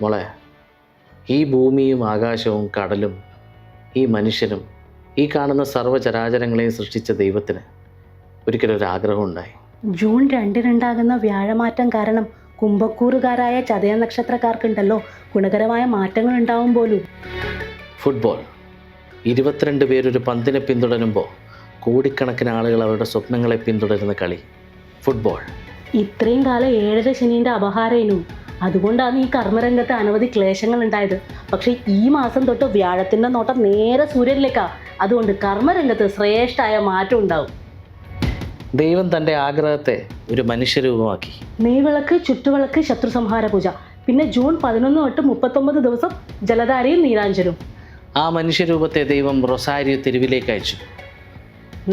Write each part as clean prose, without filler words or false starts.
മോളെ, ഈ ഭൂമിയും ആകാശവും കടലും ഈ മനുഷ്യനും ഈ കാണുന്ന സർവ്വചരാചരങ്ങളെയും സൃഷ്ടിച്ച ദൈവത്തിന് ഒരിക്കലൊരാഗ്രഹം ഉണ്ടായി. ജൂൺ 2 വ്യാഴമാറ്റം കാരണം കുംഭക്കൂറുകാരായ ചതയ നക്ഷത്രക്കാർക്കുണ്ടല്ലോ ഗുണകരമായ മാറ്റങ്ങൾ ഉണ്ടാവും പോലും. ഫുട്ബോൾ 22 പേരൊരു പന്തിനെ പിന്തുടരുമ്പോൾ കോടിക്കണക്കിന് ആളുകൾ അവരുടെ സ്വപ്നങ്ങളെ പിന്തുടരുന്ന കളി ഫുട്ബോൾ. ഇത്രയും കാലം 7.5 ശനീൻ്റെ അപഹാരേനും, അതുകൊണ്ടാണ് ഈ കർമ്മരംഗത്ത് അനവധി ക്ലേശങ്ങൾ ഉണ്ടായത്. പക്ഷേ ഈ മാസം തൊട്ട് വ്യാഴത്തിൻ്റെ നോട്ടം നേരെ സൂര്യനിലേക്കാണ്. അതുകൊണ്ട് കർമ്മരംഗത്ത് ശ്രേഷ്ഠമായ മാറ്റം ഉണ്ടാവും. ദൈവം തൻ്റെ ആഗ്രഹത്തെ ഒരു മനുഷ്യരൂപമാക്കി. നെയ്വിളക്ക്, ചുറ്റുവിളക്ക്, ശത്രുസംഹാര പൂജ, പിന്നെ ജൂൺ 11 തൊട്ട് 39 ദിവസം ജലധാരയും നീരാഞ്ജനും. ആ മനുഷ്യരൂപത്തെ ദൈവം റൊസാരിയോ തെരുവിലേക്ക് അയച്ചു.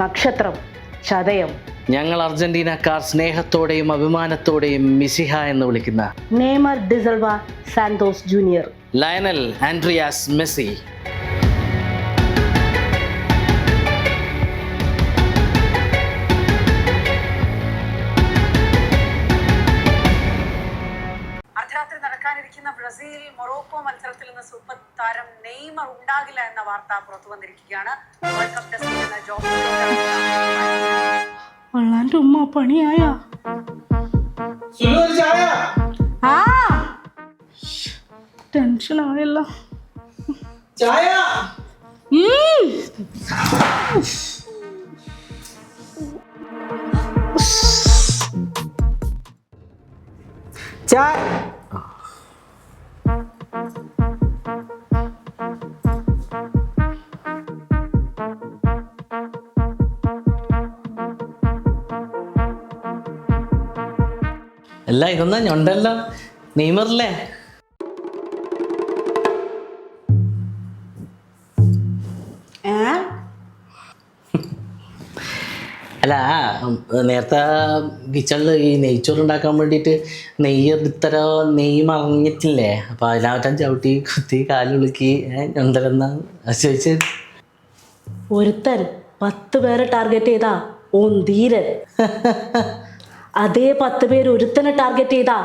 നക്ഷത്രം ചതയം. ഞങ്ങൾ അർജന്റീനക്കാർ സ്നേഹത്തോടെയും അഭിമാനത്തോടെയും മിസിഹ എന്ന് വിളിക്കുന്ന Neymar D Silva Santos junior, Lionel Andreas Messi, അർദ്ധരാത്രി നടക്കാനിരിക്കുന്ന ബ്രസീൽ മൊറോക്കോ മത്സരത്തിൽ നിന്ന് സൂപ്പർ താരം നെയ്മർ ഉണ്ടാകില്ല എന്ന വാർത്ത പുറത്തു വന്നിരിക്കുകയാണ്. വേൾഡ് കപ്പ് ടെസ്റ്റിൽ നിന്ന് ജോബ് വള്ളാൻ്റെ ഉമ്മ പണിയായ ടെൻഷനായല്ല. അല്ല ഇതൊന്നാ ഞൊണ്ടല്ലോ, നെയ്മറല്ലേ? അല്ല നേരത്തെ കിച്ചണിൽ ഈ നെയ്ച്ചോറ് ഉണ്ടാക്കാൻ വേണ്ടിയിട്ട് നെയ്യ് മറിഞ്ഞിട്ടില്ലേ? അപ്പോൾ അതിനകറ്റം ചവിട്ടി കുത്തി കാലുളുക്കി ഞൊണ്ടലെന്നാ ചോദിച്ചത്. ഒരുത്തൻ 10 പേരെ ടാർഗറ്റ് ചെയ്താ ഓൻ ധീരൻ. അതേ 10 പേര് ഒരുത്തനെ ടാർഗറ്റ് ചെയ്താ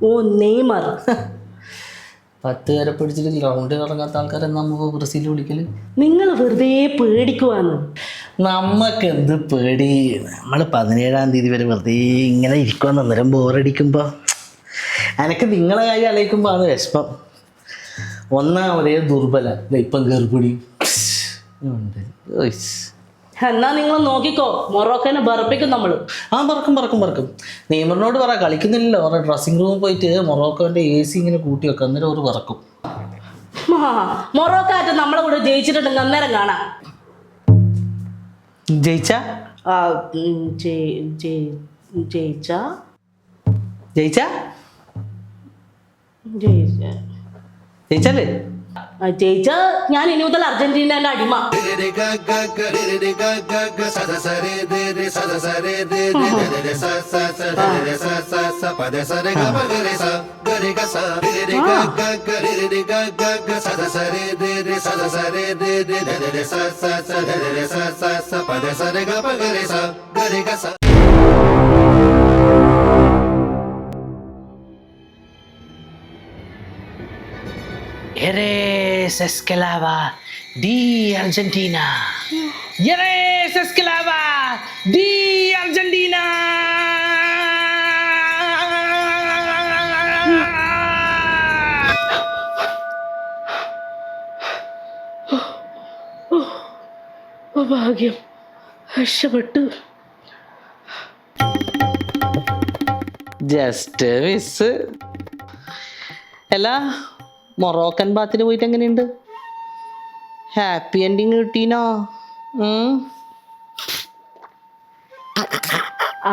ഓ നെയ്മർ. 10 പേരെ പിടിച്ചിട്ട് ഗ്രൗണ്ടിൽ ഇറങ്ങാത്ത ആൾക്കാരെ നമുക്ക് ബ്രസീൽ വിളിക്കല്. നിങ്ങൾ വെറുതെ പേടിക്കുവാന്ന്. നമുക്ക് എന്ത് പേടി? നമ്മൾ 17-ാം തീയതി വരെ വെറുതെ ഇങ്ങനെ ഇരിക്കുവാന്ന്. അന്നേരം ബോറടിക്കുമ്പോൾ എനിക്ക് നിങ്ങളെ കാര്യം ആലോചിക്കുമ്പോൾ ആണ് വിഷമം. ഒന്നാമതേ ദുർബല, ഇപ്പം ഗർഭിണി ഉണ്ട്. എന്നാ നിങ്ങൾ നോക്കിക്കോ, മൊറോക്കനെ ബറപ്പിക്കും നമ്മൾ. പറക്കും. നെയ്മറിനോട് പറ, കളിക്കുന്നില്ലല്ലോ, അവരുടെ ഡ്രസ്സിംഗ് റൂമിൽ പോയിട്ട് മൊറോക്കോൻ്റെ AC ഇങ്ങനെ കൂട്ടി വെക്കാം, അന്നേരം അവർ പറക്കും. മൊറോക്കാറ്റ് നമ്മളെ കൂടെ ജയിച്ചിട്ടുണ്ടെങ്കിൽ അന്നേരം കാണാം. ജയിച്ചാലേ ജയിച്ചാ ഞാൻ ഇനി മുതൽ അർജന്റീനയുടെ അടിമ. Eres esclava di Argentina. Eres esclava di Argentina. ഭാഗ്യം, രക്ഷപ്പെട്ടു. Just miss. അല്ല, മൊറോക്കൻ ബാത്തിന് പോയിട്ട് എങ്ങനെയുണ്ട്? ഹാപ്പി എൻഡിങ് കിട്ടീനോ?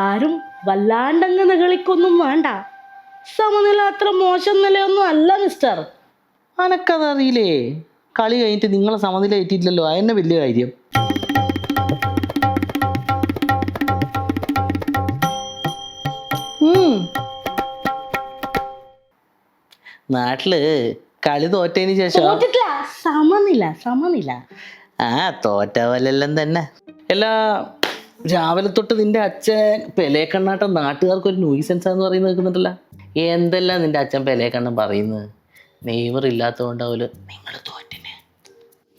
ആരും വല്ലാണ്ടങ്ങ് നികളിക്കൊന്നും വേണ്ട. സമനില അത്ര മോശം നിലയൊന്നും അല്ല മിസ്റ്റർ. അനക്കതറിയില്ലേ? കളി കഴിഞ്ഞിട്ട് നിങ്ങളെ സമനില ഏറ്റിട്ടില്ലല്ലോ, അതന്നെ വലിയ കാര്യം. നാട്ടില് കളി തോറ്റതിന് ശേഷം സമനില തോറ്റ പോലെല്ലാം തന്നെ. എല്ലാ രാവിലെ തൊട്ട് നിന്റെ അച്ഛൻ പെലേക്കണ്ണാട്ടം നാട്ടുകാർക്ക് ഒരു ന്യൂസൻസ് എന്ന് പറയുന്നത് കേൾക്കുന്നുണ്ടല്ലോ. എന്തെല്ലാം നിന്റെ അച്ഛൻ പെലേക്കണ്ണൻ പറയുന്നത്? നെയ്മർ ഇല്ലാത്തതുകൊണ്ടാവൂല നിങ്ങൾ തോറ്റിന്.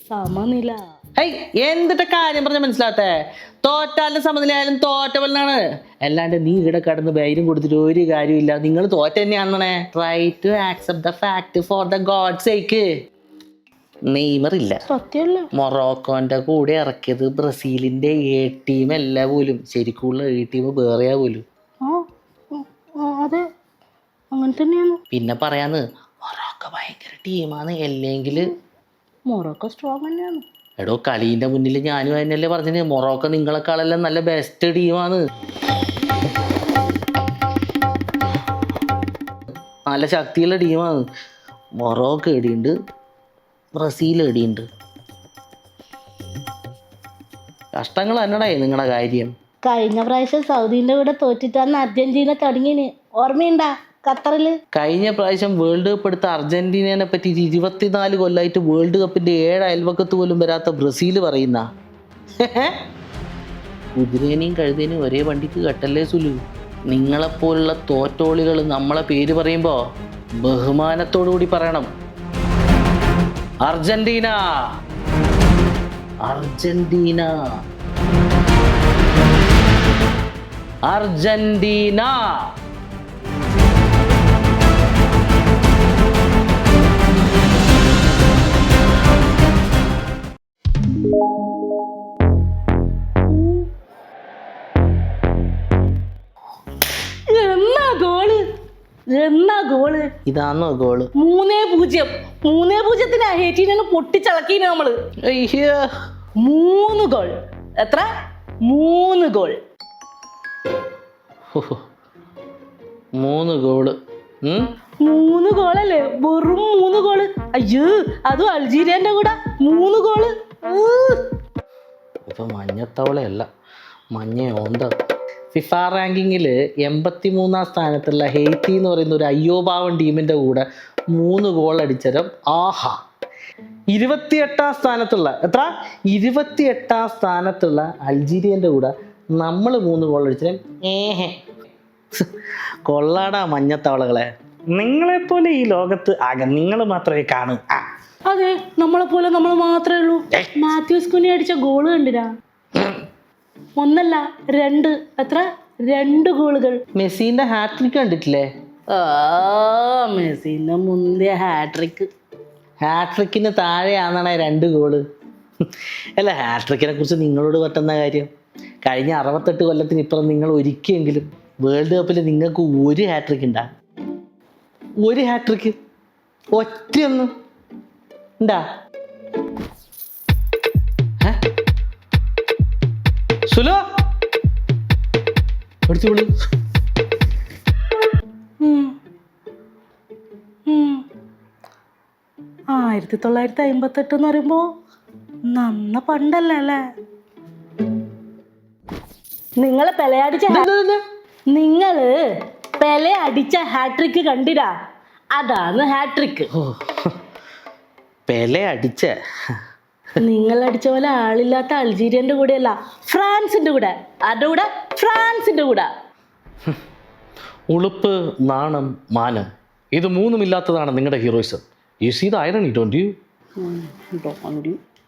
സമനില. ഹേയ് എന്തിട്ട് കാര്യം പറഞ്ഞാൽ മനസ്സിലാത്തേ? തോറ്റാലും സമനിലയായാലും തോറ്റ പോലാണ്. അല്ലാണ്ട് നീ ഇവിടെ കടന്ന് ധൈര്യം കൊടുത്തിട്ട് ഒരു കാര്യമില്ല. നിങ്ങൾ തോറ്റ തന്നെയാണെന്നേ. Try to accept the fact for the God sake. Neymar ഇല്ല. സത്യമല്ല. മൊറോക്കോന്റെ കൂടെ ഇറക്കിയത് ബ്രസീലിന്റെ എ ടീം അല്ല പോലും. ശരിക്കുള്ള എ ടീം വേറെയാ പോലും. അതെ, അങ്ങനെ തന്നെയാണ്. പിന്നെ പറയാന്ന് മൊറോക്കോ ഭയങ്കര ടീമാണ്. അല്ലെങ്കിൽ മൊറോക്കോ സ്ട്രോങ് തന്നെയാണ്. എടോ കളീൻ്റെ മുന്നിൽ ഞാനും അതിനല്ലേ പറഞ്ഞത് മൊറോക്കോ നിങ്ങളെക്കാളെല്ലാം നല്ല ബെസ്റ്റ് ടീമാണ്. നല്ല ശക്തിയുള്ള ടീമാണ്. മൊറോക്കോ എടിയുണ്ട്, ബ്രസീൽ എടിയുണ്ട്. കഷ്ടങ്ങൾ തന്നെടേ നിങ്ങളുടെ കാര്യം. കഴിഞ്ഞ പ്രാവശ്യം സൗദിന്റെ കൂടെ തോറ്റിട്ടാണ് അർജന്റീന തുടങ്ങിന്, ഓർമ്മയുണ്ടാ? ഖത്തറില് കഴിഞ്ഞ പ്രാവശ്യം വേൾഡ് കപ്പ് എടുത്ത അർജന്റീനയെ പറ്റി 24 കൊല്ലമായിട്ട് വേൾഡ് കപ്പിന്റെ 7 അയൽവക്കത്ത് പോലും വരാത്ത ബ്രസീൽ പറയുന്ന കുതിരേനെയും കഴുതേനെയും ഒരേ വണ്ടിക്ക് കെട്ടല്ലേ സുലു. നിങ്ങളെപ്പോലുള്ള തോറ്റോളികൾ നമ്മളെ പേര് പറയുമ്പോൾ ബഹുമാനത്തോടു കൂടി പറയണം. Argentina, Argentina, Argentina. എന്നാ ഗോള്! ഇതാണോ ഗോള്? 3-0. 3-0 അർജന്റീന പൊട്ടിച്ചളക്കീന് നമ്മള്. 3 ഗോൾ. എത്ര? 3 ഗോൾ. 3 ഗോള്. 3 ഗോളല്ലേ? വെറും 3 ഗോള്. അയ്യോ, അതും അൾജീരിയന്റെ കൂടെ 3 ഗോള്. ഇപ്പൊ മഞ്ഞത്തവളയല്ല, മഞ്ഞ ഓന്ത. ഫിഫ റാങ്കിങ്ങിൽ 83-ാം സ്ഥാനത്തുള്ള ഹെയ്ത്തി എന്ന് പറയുന്ന ഒരു അയ്യോപാവൻ ടീമിൻ്റെ കൂടെ 3 ഗോൾ അടിച്ചരം. ആഹാ. 28-ാം സ്ഥാനത്തുള്ള 28-ാം സ്ഥാനത്തുള്ള അൾജീരിയൻ്റെ കൂടെ നമ്മൾ 3 ഗോൾ അടിച്ചരം. കൊള്ളാടാ മഞ്ഞത്തവളകളെ. നിങ്ങളെപ്പോലെ ഈ ലോകത്ത് ആകെ നിങ്ങൾ മാത്രമേ കാണൂ. അതെ, നമ്മളെ പോലെ നമ്മൾ മാത്രമേ ഉള്ളൂ. മാത്യൂസ് കുനി അടിച്ച ഗോള് കണ്ടിരാ? 1 അല്ല 2. എത്ര? 2 ഗോളുകൾ. മെസ്സിന്റെ ഹാട്രിക് കണ്ടിട്ടില്ലേ? മെസ്സിന്റെ മുന്തിയ ഹാട്രിക്. ഹാട്രിക്കിന് താഴെയാണെന്നാണ് 2 ഗോള്. അല്ല, ഹാട്രിക്കിനെ കുറിച്ച് നിങ്ങളോട് പറ്റുന്ന കാര്യം. കഴിഞ്ഞ 68 കൊല്ലത്തിന് ഇപ്പുറം നിങ്ങൾ ഒരിക്കലെങ്കിലും വേൾഡ് കപ്പിൽ നിങ്ങൾക്ക് ഒരു ഹാട്രിക് ഉണ്ടാ? ഒരു ഹാട്രിക് ഒറ്റയൊന്നും ഉണ്ടാ? സുലോ പഠിച്ചോളൂ. 1958 എന്ന് പറയുമ്പോ നന്ന പണ്ടല്ലേ അല്ലേ? നിങ്ങള് പെലെ അടിച്ച ഹാട്രിക് കണ്ടിരാ? അതാണ് ഹാട്രിക്. പെലെ അടിച്ച നിങ്ങൾ അടിച്ച പോലെ ആളില്ലാത്ത അൾജീരിയന്റെ കൂടെ അല്ല, ഫ്രാൻസിന്റെ കൂടെ. ആരുടെ കൂടെ? ഫ്രാൻസിന്റെ കൂടെ. ഉളുപ്പ്, നാണം, മാനം, ഇത് 3 ഇല്ലാത്തതാണ് നിങ്ങളുടെ ഹീറോയിസം. You see the irony, don't you?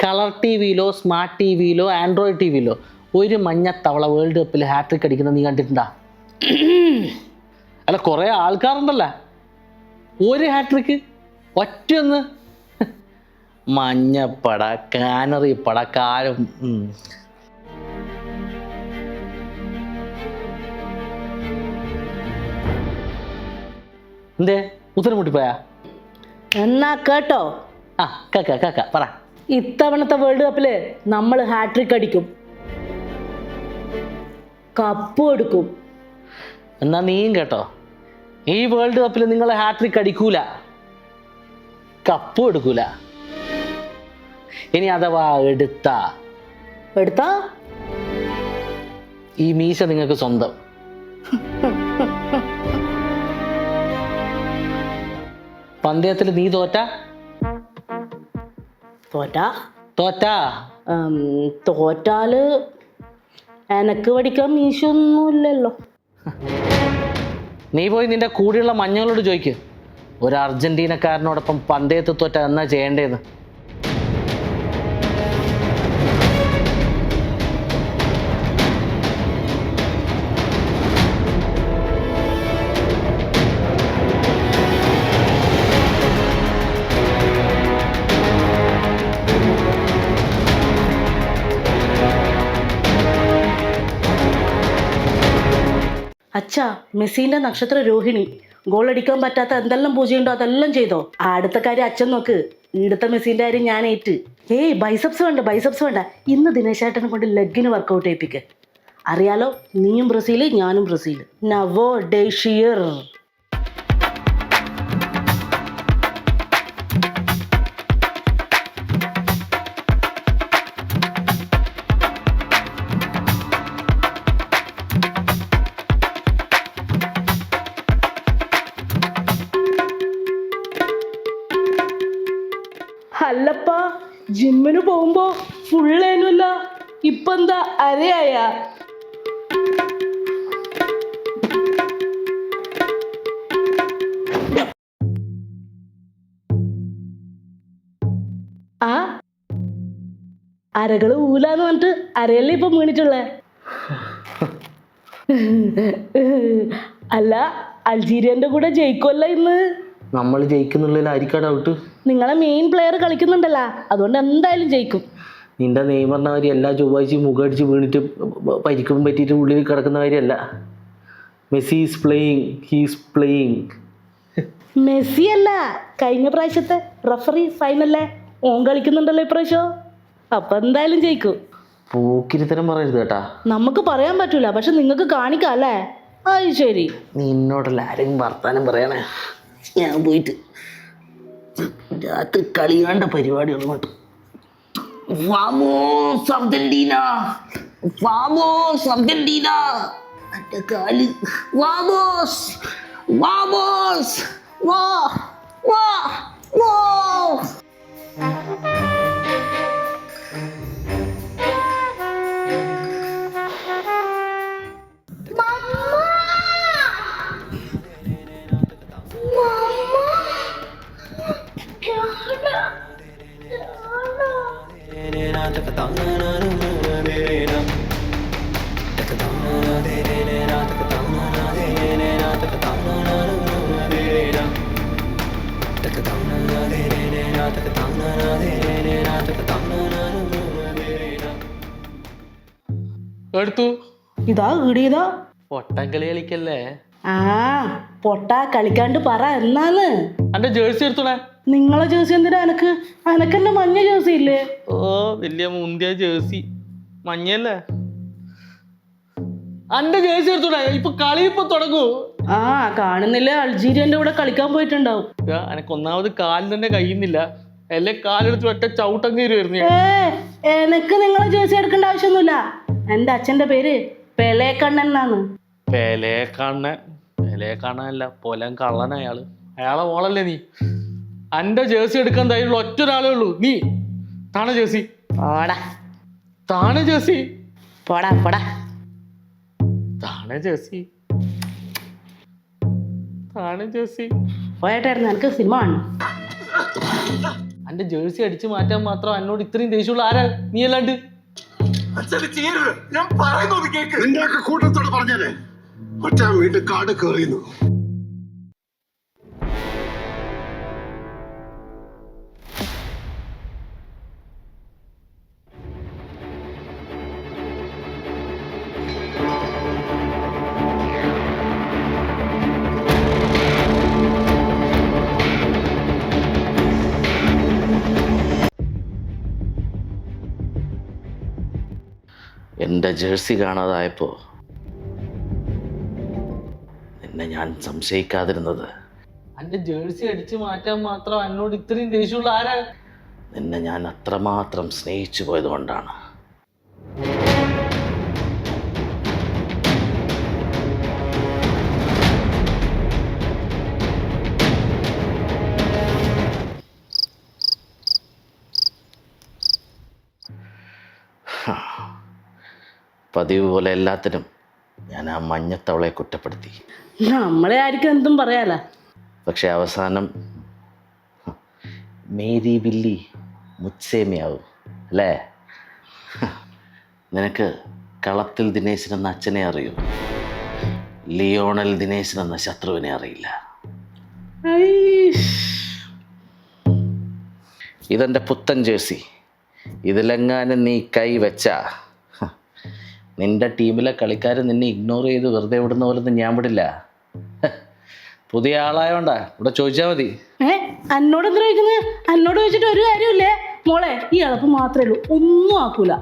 Colour ടി വിയിലോ സ്മാർട്ട് ടി വിയിലോ ആൻഡ്രോയിഡ് ടി വിയിലോ ഒരു മഞ്ഞത്തവള വേൾഡ് കപ്പിൽ ഹാട്രിക് അടിക്കുന്നത് നീ കണ്ടിട്ടുണ്ടാ? അല്ല, കുറേ ആൾക്കാരുണ്ടല്ലോ ഒരു ഹാട്രിക്ക് ഒറ്റയൊന്ന്. മഞ്ഞപ്പട, കാനറി പട, കാരം. എന്തേ ഉത്തരം മുട്ടിപ്പോയാ? എന്നാ കേട്ടോ. കേക്ക പറ. ഇത്തവണത്തെ വേൾഡ് കപ്പില് നമ്മൾ ഹാട്രിക് അടിക്കും, കപ്പും എടുക്കും. എന്നാ നീയും കേട്ടോ, ഈ വേൾഡ് കപ്പിൽ നിങ്ങൾ ഹാട്രിക് അടിക്കൂല, കപ്പും എടുക്കൂല. ഇനി അഥവാ എടുത്താ ഈ മീശ നിങ്ങൾക്ക് സ്വന്തം. പന്തയത്തിൽ നീ തോറ്റാല് എനക്ക് പഠിക്കാൻ മീശൊന്നുമില്ലല്ലോ. നീ പോയി നിന്റെ കൂടെയുള്ള മഞ്ഞകളോട് ചോദിക്ക്, ഒരു അർജന്റീനക്കാരനോടൊപ്പം പന്തയത്ത് തോറ്റ എന്നാ ചെയ്യേണ്ടതെന്ന്. അച്ഛാ, മെസ്സിന്റെ നക്ഷത്ര രോഹിണി ഗോൾ അടിക്കാൻ പറ്റാത്ത എന്തെല്ലാം പൂജയുണ്ടോ അതെല്ലാം ചെയ്തോ. അടുത്ത കാര്യം അച്ഛൻ നോക്ക്, ഈടുത്ത മെസ്സിന്റെ കാര്യം ഞാൻ ഏറ്റ്. ബൈസപ്സ് വേണ്ട. ഇന്ന് ദിനേശേട്ടനെ കൊണ്ട് ലെഗിന് വർക്കൗട്ട് ചെയ്യിപ്പിക്ക്. അറിയാലോ, നീയും ബ്രസീല് ഞാനും ബ്രസീല്. നവോ ഡേഷിയർ. അല്ലപ്പാ, ജിമ്മിന് പോകുമ്പോ ഫുള്ളേനുമല്ല, ഇപ്പൊ എന്താ അരയായ? ആ അരകള് ഊലാന്ന് പറഞ്ഞിട്ട് അരയല്ലേ ഇപ്പൊ വീണിട്ടുള്ളേ? അല്ല, അൾജീരിയന്റെ കൂടെ ജയിക്കുമല്ല ഇന്ന്. നമ്മൾ ജയിക്കുന്നുള്ളതിലായിരിക്കാം ഡൗട്ട്. നിങ്ങളെ മെയിൻ പ്ലെയർ കളിക്കുന്നുണ്ടല്ലോ, അതുകൊണ്ട് എന്തായാലും ജയിക്കും. നിന്റെ നെയ്മറിന്റെ മാതിരി എല്ലാ ചൊവ്വാഴ്ചയും മുഖടിച്ച് വീണിട്ട് പരിക്കും പറ്റിയിട്ട് ഉള്ളിൽ കിടക്കുന്ന കാര്യമല്ല. Messi is playing, he's playing. Messi അല്ല, കഴിഞ്ഞ പ്രാവശ്യത്തെ റഫറി ഫൈനല്ലേ, ഓൻ കളിക്കുന്നുണ്ടല്ലോ ഇപ്രാവശ്യം. അപ്പൊ എന്തായാലും ജയിക്കും. പോക്കിരിത്തരം പറയരുത് കേട്ടാ. നമുക്ക് പറയാൻ പറ്റൂല, പക്ഷെ നിങ്ങൾക്ക് കാണിക്കാം അല്ലേ? അത് ശരി. നിന്നോടല്ല ആരെങ്കിലും വർത്താനം പറയണേ. ഞാൻ പോയിട്ട് രാത്രി കളി വേണ്ട പരിപാടികളുണ്ട്. വാമോസ് അർജന്റീന, വാമോസ് അർജന്റീന, എന്റെ കാല്. വാമോസ്, വാമോസ്, വാ വാ വാ. എടുത്തു ഇതാ ഈടിയതാ. പൊട്ടക്കളി കളിക്കല്ലേ? ആ പൊട്ടാ കളിക്കാണ്ട് പറ എന്നാന്ന്. എന്റെ ജേഴ്സി എടുത്തോണേ. നിങ്ങളെ ജേഴ്സി എന്തിനാ? എനക്കെന്റെ മഞ്ഞ ജേഴ്സി ഇല്ലേ? ഓ വലിയ മുന്തിയ ജേഴ്സി മഞ്ഞല്ലേ. എന്റെ ജേഴ്സി എടുത്തോണേ, ഇപ്പൊ കളി ഇപ്പൊ തുടങ്ങൂ. ആ കാണുന്നില്ല, അൾജീരിയന്റെ കൂടെ കളിക്കാൻ പോയിട്ടുണ്ടാവും. എനക്ക് ഒന്നാമത് കാലിൽ തന്നെ കഴിയുന്നില്ല, അല്ലെ കാലെടുത്ത് ഒറ്റ ചവിട്ടങ്ങേരി വരുന്നു. എനക്ക് നിങ്ങളെ ജേഴ്സി എടുക്കേണ്ട ആവശ്യമൊന്നുമില്ല. എന്റെ അച്ഛന്റെ പേര് പെലേക്കണ്ണൻ എന്നാണ്. പെലേക്കണ്ണനല്ല, പൊലം കള്ളൻ അയാള്. അയാളെ മോളല്ലേ നീ? എന്റെ ജേഴ്സി എടുക്കാൻ ധൈര്യമുള്ള ഒറ്റ ഒരാളേ ഉള്ളൂ, നീ. താണ ജേഴ്സി, പോടാ താണ ജേഴ്സി, പോടാ പോടാ. താണ ജേഴ്സി, താണ ജേഴ്സി. പോയിട്ടായിരുന്നു എനിക്ക് സിനിമ കാണണം. എന്റെ ജേഴ്സി അടിച്ചു മാറ്റാൻ മാത്രം എന്നോട് ഇത്രയും ദേഷ്യമുള്ള ആരാ? നീ അല്ലാണ്ട്. ഞാൻ പറയുന്നത് കേക്ക്. നിന്റെ കൂട്ടത്തോട് പറഞ്ഞാലേ ഒറ്റ വീട്ടിൽ കാട് കയറിയുന്നു. എൻ്റെ ജേഴ്സി കാണാതായപ്പോൾ നിന്നെ ഞാൻ സംശയിക്കാതിരുന്നത്, എന്റെ ജേഴ്സി അടിച്ചു മാറ്റാൻ മാത്രം എന്നോട് ഇത്രയും ദേഷ്യമുള്ള ആരാ? നിന്നെ ഞാൻ അത്രമാത്രം സ്നേഹിച്ചു പോയതുകൊണ്ടാണ്. പതിവ് പോലെ എല്ലാത്തിനും ഞാൻ ആ മഞ്ഞത്തവളെ കുറ്റപ്പെടുത്തി. നമ്മളെ ആയിരിക്കും എന്തും പറയാല. പക്ഷെ അവസാനം മേരി ബില്ലി മുത്സേമിയാവും അല്ലേ? നിനക്ക് കളത്തിൽ ദിനേശൻ എന്ന അച്ഛനെ അറിയൂ, ലിയോണൽ ദിനേശൻ എന്ന ശത്രുവിനെ അറിയില്ല. ഇതെൻ്റെ പുത്തൻ ജേഴ്സി. ഇതിലെങ്ങാനും നീ കൈ വെച്ച നിന്റെ ടീമിലെ കളിക്കാർ നിന്നെ ഇഗ്നോർ ചെയ്ത് വെറുതെ വിടുന്ന പോലൊന്നും ഞാൻ വിടില്ല. പുതിയ ആളായോണ്ടാ, ഇവിടെ ചോദിച്ചാൽ മതി. എന്നോട് എന്താ ചോദിക്കുന്നത്? എന്നോട് ചോദിച്ചിട്ട് ഒരു കാര്യമില്ലേ മോളെ. ഈ ഇളപ്പ് മാത്രമേ ഉള്ളൂ, ഒന്നും ആക്കൂല.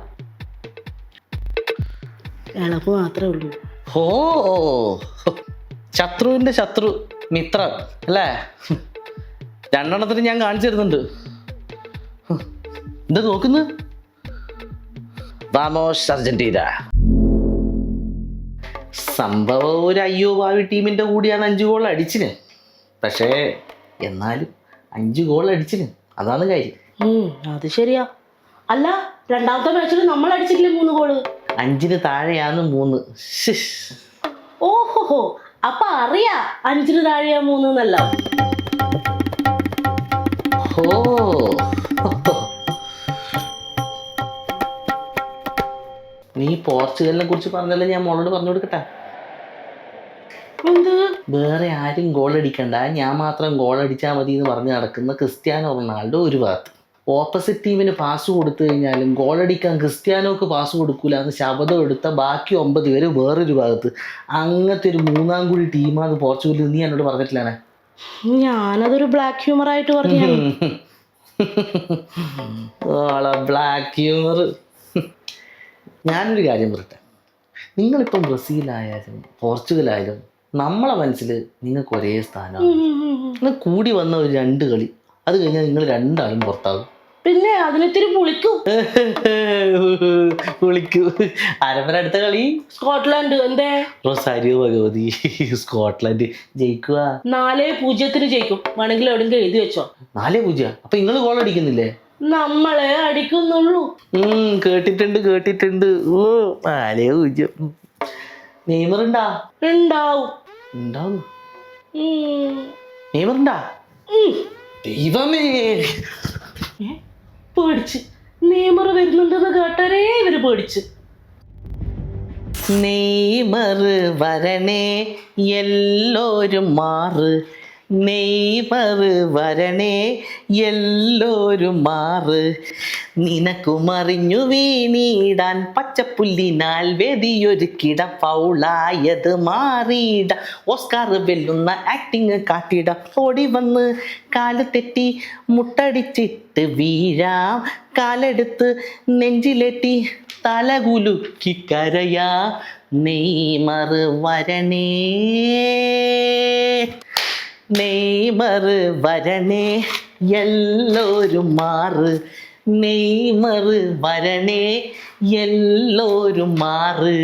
ഇളപ്പ് മാത്രമേ ഉള്ളൂ. ഓ, ശത്രുവിൻ്റെ ശത്രു മിത്രം അല്ലേ? രണ്ടെണ്ണത്തിന് ഞാൻ കാണിച്ചു തരുന്നുണ്ട്. എന്താ നോക്കുന്നത്? വാമോസ് അർജന്റീന. സംഭവം ഒരു അയ്യോ ഭാവി ടീമിൻ്റെ കൂടിയാണ് 5 ഗോൾ അടിച്ചിന്. പക്ഷേ എന്നാലും 5 ഗോൾ അടിച്ചിന്, അതാണ് കാര്യം. അത് ശരിയാ. അല്ല, രണ്ടാമത്തെ മാച്ചിൽ നമ്മൾ അടിച്ചില്ലേ 3 ഗോള്. 5-ന് താഴെയാണ് 3. ഓഹോ, അപ്പൊ അറിയാ 5-ന് താഴെയാ 3 എന്നല്ല. ഓ, നീ പോർച്ചുഗലിനെ കുറിച്ച് പറഞ്ഞല്ലേ, ഞാൻ മോളോട് പറഞ്ഞു കൊടുക്കട്ടെ. എന്ത്? വേറെ ആരും ഗോൾ അടിക്കണ്ട, ഞാൻ മാത്രം ഗോൾ അടിച്ചാൽ മതി എന്ന് പറഞ്ഞ് നടക്കുന്ന ക്രിസ്ത്യാനോ റൊണാൾഡോ ഒരു ഭാഗത്ത്, ഓപ്പോസിറ്റ് ടീമിന് പാസ് കൊടുത്തു കഴിഞ്ഞാലും ഗോൾ അടിക്കാൻ ക്രിസ്ത്യാനോക്ക് പാസ് കൊടുക്കൂല എന്ന് ശബ്ദം എടുത്ത ബാക്കി 9 പേര് വേറൊരു ഭാഗത്ത്. അങ്ങനത്തെ ഒരു 3-ാം കൂടി ടീമാണ് പോർച്ചുഗൽ. നീ എന്നോട് പറഞ്ഞിട്ടില്ലാണേ? ഞാനതൊരു ബ്ലാക്ക് ഹ്യൂമർ ആയിട്ട് പറഞ്ഞു. Black humour. ഞാനൊരു കാര്യം പറയട്ടെ, നിങ്ങളിപ്പം ബ്രസീലായാലും പോർച്ചുഗലായാലും നമ്മളെ മനസ്സിൽ നിങ്ങൾക്ക് ഒരേ സ്ഥാനമാണ്. നിങ്ങൾ കൂടി വന്ന ഒരു 2 കളി, അത് കഴിഞ്ഞാൽ നിങ്ങൾ 2 ആളും പുറത്താകും. പിന്നെ അതിനെത്തിരി പുളിക്കും. വിളിക്കൂ. ആരപ്പന അടുത്ത കളി? സ്കോട്ട്ലാൻഡ്. എന്തേ? റൊസാരിയോ ഭഗവതി. സ്കോട്ട്ലാൻഡ് ജയിക്കുക 4-0 ജയിക്കും. വേണമെങ്കിൽ എവിടെയെങ്കിലും എഴുതി വെച്ചോ. 4-0. അപ്പൊ നിങ്ങൾ ഗോൾ അടിക്കുന്നില്ലേ? നമ്മളെ അടിക്കുന്നുള്ളൂ. കേട്ടിട്ടുണ്ട്. ഓ, 4-0. നെയ്മർ ഉണ്ടാവും. നെയ്മർ ഉണ്ടാ? ദൈവമേ, പേടിച്ച്. നെയ്മർ വരുന്നുണ്ടെന്ന് കേട്ടരേ ഇവര് പേടിച്ച്. നെയ്മർ വരണേ എല്ലാരും മാറ്, നെയ്മർ വരണേ എല്ലാരും മാറ്, നിനക്കുമറിഞ്ഞു വീണിടാൻ പച്ചപ്പുല്ലിനാൽ വേദിയൊരുക്കിട, ഫൗളായത് മാറിയിട, ഓസ്കാർ വെല്ലുന്ന ആക്ടിങ് കാട്ടിട, ഓടി വന്ന് കാല് തെറ്റി മുട്ടടിച്ചിട്ട് വീഴാം, കാലെടുത്ത് നെഞ്ചിലെത്തി തലകുലുക്കി കരയാ, നെയ്മർ വരണേ, നെയ്മർ വരണേ എല്ലാരും മാറ്, നെയ്മർ വരണേ എല്ലാരും മാറ്.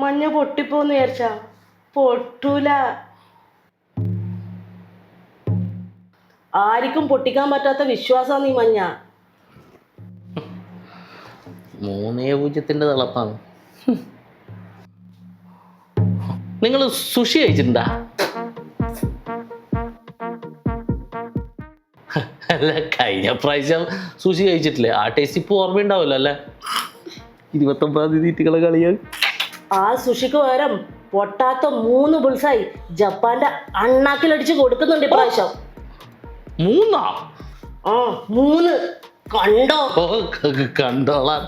മഞ്ഞ പൊട്ടിപ്പോന്ന് വിചാരിച്ചാ പൊട്ടൂല. ആർക്കും പൊട്ടിക്കാൻ പറ്റാത്ത വിശ്വാസാണ് ഈ മഞ്ഞ. 3-0 തിളപ്പാണ്. നിങ്ങൾ സുഷി കഴിച്ചിട്ടുണ്ടാ? അല്ല, കഴിഞ്ഞ പ്രാവശ്യം സുഷി കഴിച്ചിട്ടില്ലേ? ആ ടേസ്റ്റ് ഇപ്പോൾ ഓർമ്മയുണ്ടാവല്ലോ അല്ലേ? 29-ാം തീയതി തീറ്റികളെ കളിയാൽ ആ സുഷിക്ക് പകരം പൊട്ടാത്ത 3 ബുൾസായി ജപ്പാന്റെ അണ്ണാക്കിലടിച്ച് കൊടുക്കുന്നുണ്ട് ഇപ്രാവശ്യം. 3? ആ 3. കണ്ടോ? കണ്ടോളാം.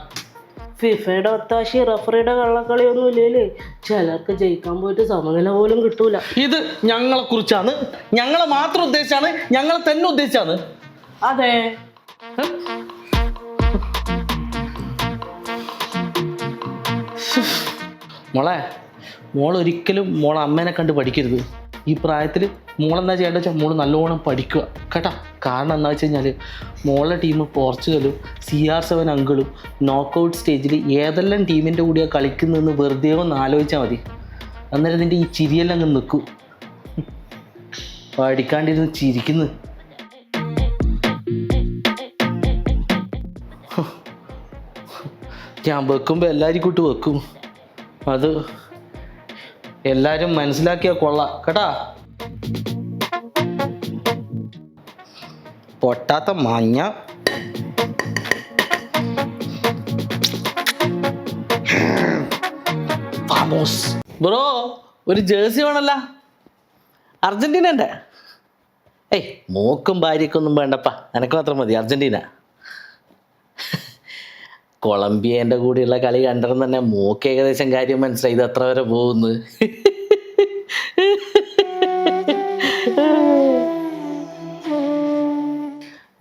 ഫിഫയുടെ ഒത്താശി റഫറിയുടെ കള്ളക്കളിയൊന്നും ഇല്ലേ? ചിലർക്ക് ജയിക്കാൻ പോയിട്ട് സമനില പോലും കിട്ടൂല. ഇത് ഞങ്ങളെ കുറിച്ചാണ്, ഞങ്ങളെ മാത്രം ഉദ്ദേശിച്ചാണ്, ഞങ്ങളെ തന്നെ ഉദ്ദേശിച്ചാണ്. അതെ. മോൾ ഒരിക്കലും മോളെ അമ്മേനെ കണ്ട് പഠിക്കരുത്. ഈ പ്രായത്തിൽ മോളെന്താ ചെയ്യേണ്ടത് വെച്ചാൽ മോൾ നല്ലോണം പഠിക്കുക കേട്ടോ. കാരണം എന്താ വെച്ച് കഴിഞ്ഞാൽ മോളുടെ ടീം പോർച്ചുഗലും CR7 അങ്കിളും നോക്കൗട്ട് സ്റ്റേജിൽ ഏതെല്ലാം ടീമിൻ്റെ കൂടെയാണ് കളിക്കുന്നതെന്ന് വെറുതെ ഒന്ന് ആലോചിച്ചാൽ മതി. അന്നേരം നിൻ്റെ ഈ ചിരിയെല്ലാം അങ്ങ് നിൽക്കും. പഠിക്കാണ്ടിരുന്ന് ചിരിക്കുന്നു. ഞാൻ വെക്കുമ്പോൾ എല്ലാവരും കൂട്ട് വെക്കും. അത് എല്ലാരും മനസ്സിലാക്കിയാ കൊള്ളാം കേട്ടാ. പൊട്ടാത്ത മഞ്ഞ ബ്രോ, ഒരു ജേഴ്സി വേണല്ല, അർജന്റീനൻ്റെ. ഏയ് മോക്കും ഭാര്യക്കൊന്നും വേണ്ടപ്പാ, എനക്ക് മാത്രം മതി അർജന്റീന. കൊളംബിയേൻ്റെ കൂടെയുള്ള കളി കണ്ടിരുന്ന തന്നെ മോക്ക് ഏകദേശം കാര്യം മനസ്സിലായി ഇത് എത്ര വരെ പോകുന്നു.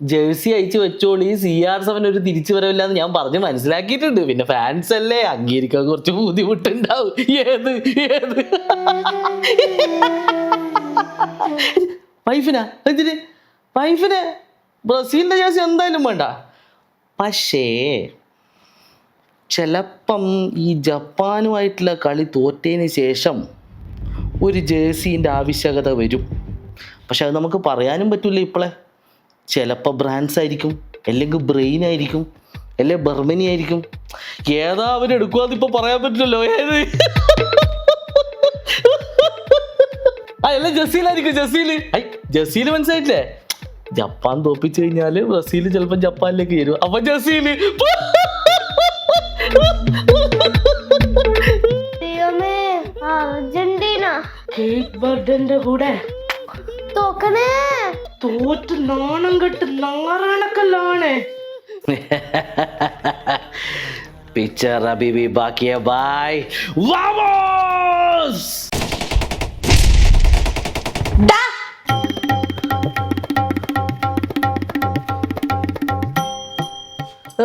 ജേഴ്സി അയച്ചു വെച്ചോളി, CR7 ഒരു തിരിച്ചു വരവില്ലാന്ന് ഞാൻ പറഞ്ഞ് മനസ്സിലാക്കിയിട്ടുണ്ട്. പിന്നെ ഫാൻസ് അല്ലേ, അംഗീകരിക്കാൻ കുറച്ച് ബുദ്ധിമുട്ടുണ്ടാവും. ഏത് വൈഫിനാ എന്തിന്? വൈഫിന് ബ്രസീലിൻ്റെ ജേഴ്സി എന്തായാലും വേണ്ട. പക്ഷേ ചിലപ്പം ഈ ജപ്പാനുമായിട്ടുള്ള കളി തോറ്റതിന് ശേഷം ഒരു ജേഴ്സീൻ്റെ ആവശ്യകത വരും. പക്ഷെ അത് നമുക്ക് പറയാനും പറ്റില്ല ഇപ്പോളെ. ചിലപ്പോൾ ബ്രാൻഡ്സ് ആയിരിക്കും, അല്ലെങ്കിൽ ബ്രെയിൻ ആയിരിക്കും, അല്ലെങ്കിൽ ബർമനി ആയിരിക്കും. ഏതാ അവരെടുക്കുക അതിപ്പോൾ പറയാൻ പറ്റില്ലല്ലോ. ഏത് അല്ല ജസീലായിരിക്കും. ജസീൽ മനസ്സിലായിട്ടില്ലേ? ജപ്പാൻ തോപ്പിച്ചു കഴിഞ്ഞാൽ ബ്രസീൽ ചിലപ്പോൾ ജപ്പാനിലേക്ക് വരും. അപ്പൊ ജസീൽ അർജന്റീന കേപ്പ് ബർഡന്റെ കൂടെ തോക്കണേ. തോറ്റ് നാണം കെട്ട് നാറാണക്കല്ലാണ്. പിക്ചർ അഭി ഭി ബാക്കി ഹൈ ഭായ്. വാമോസ്!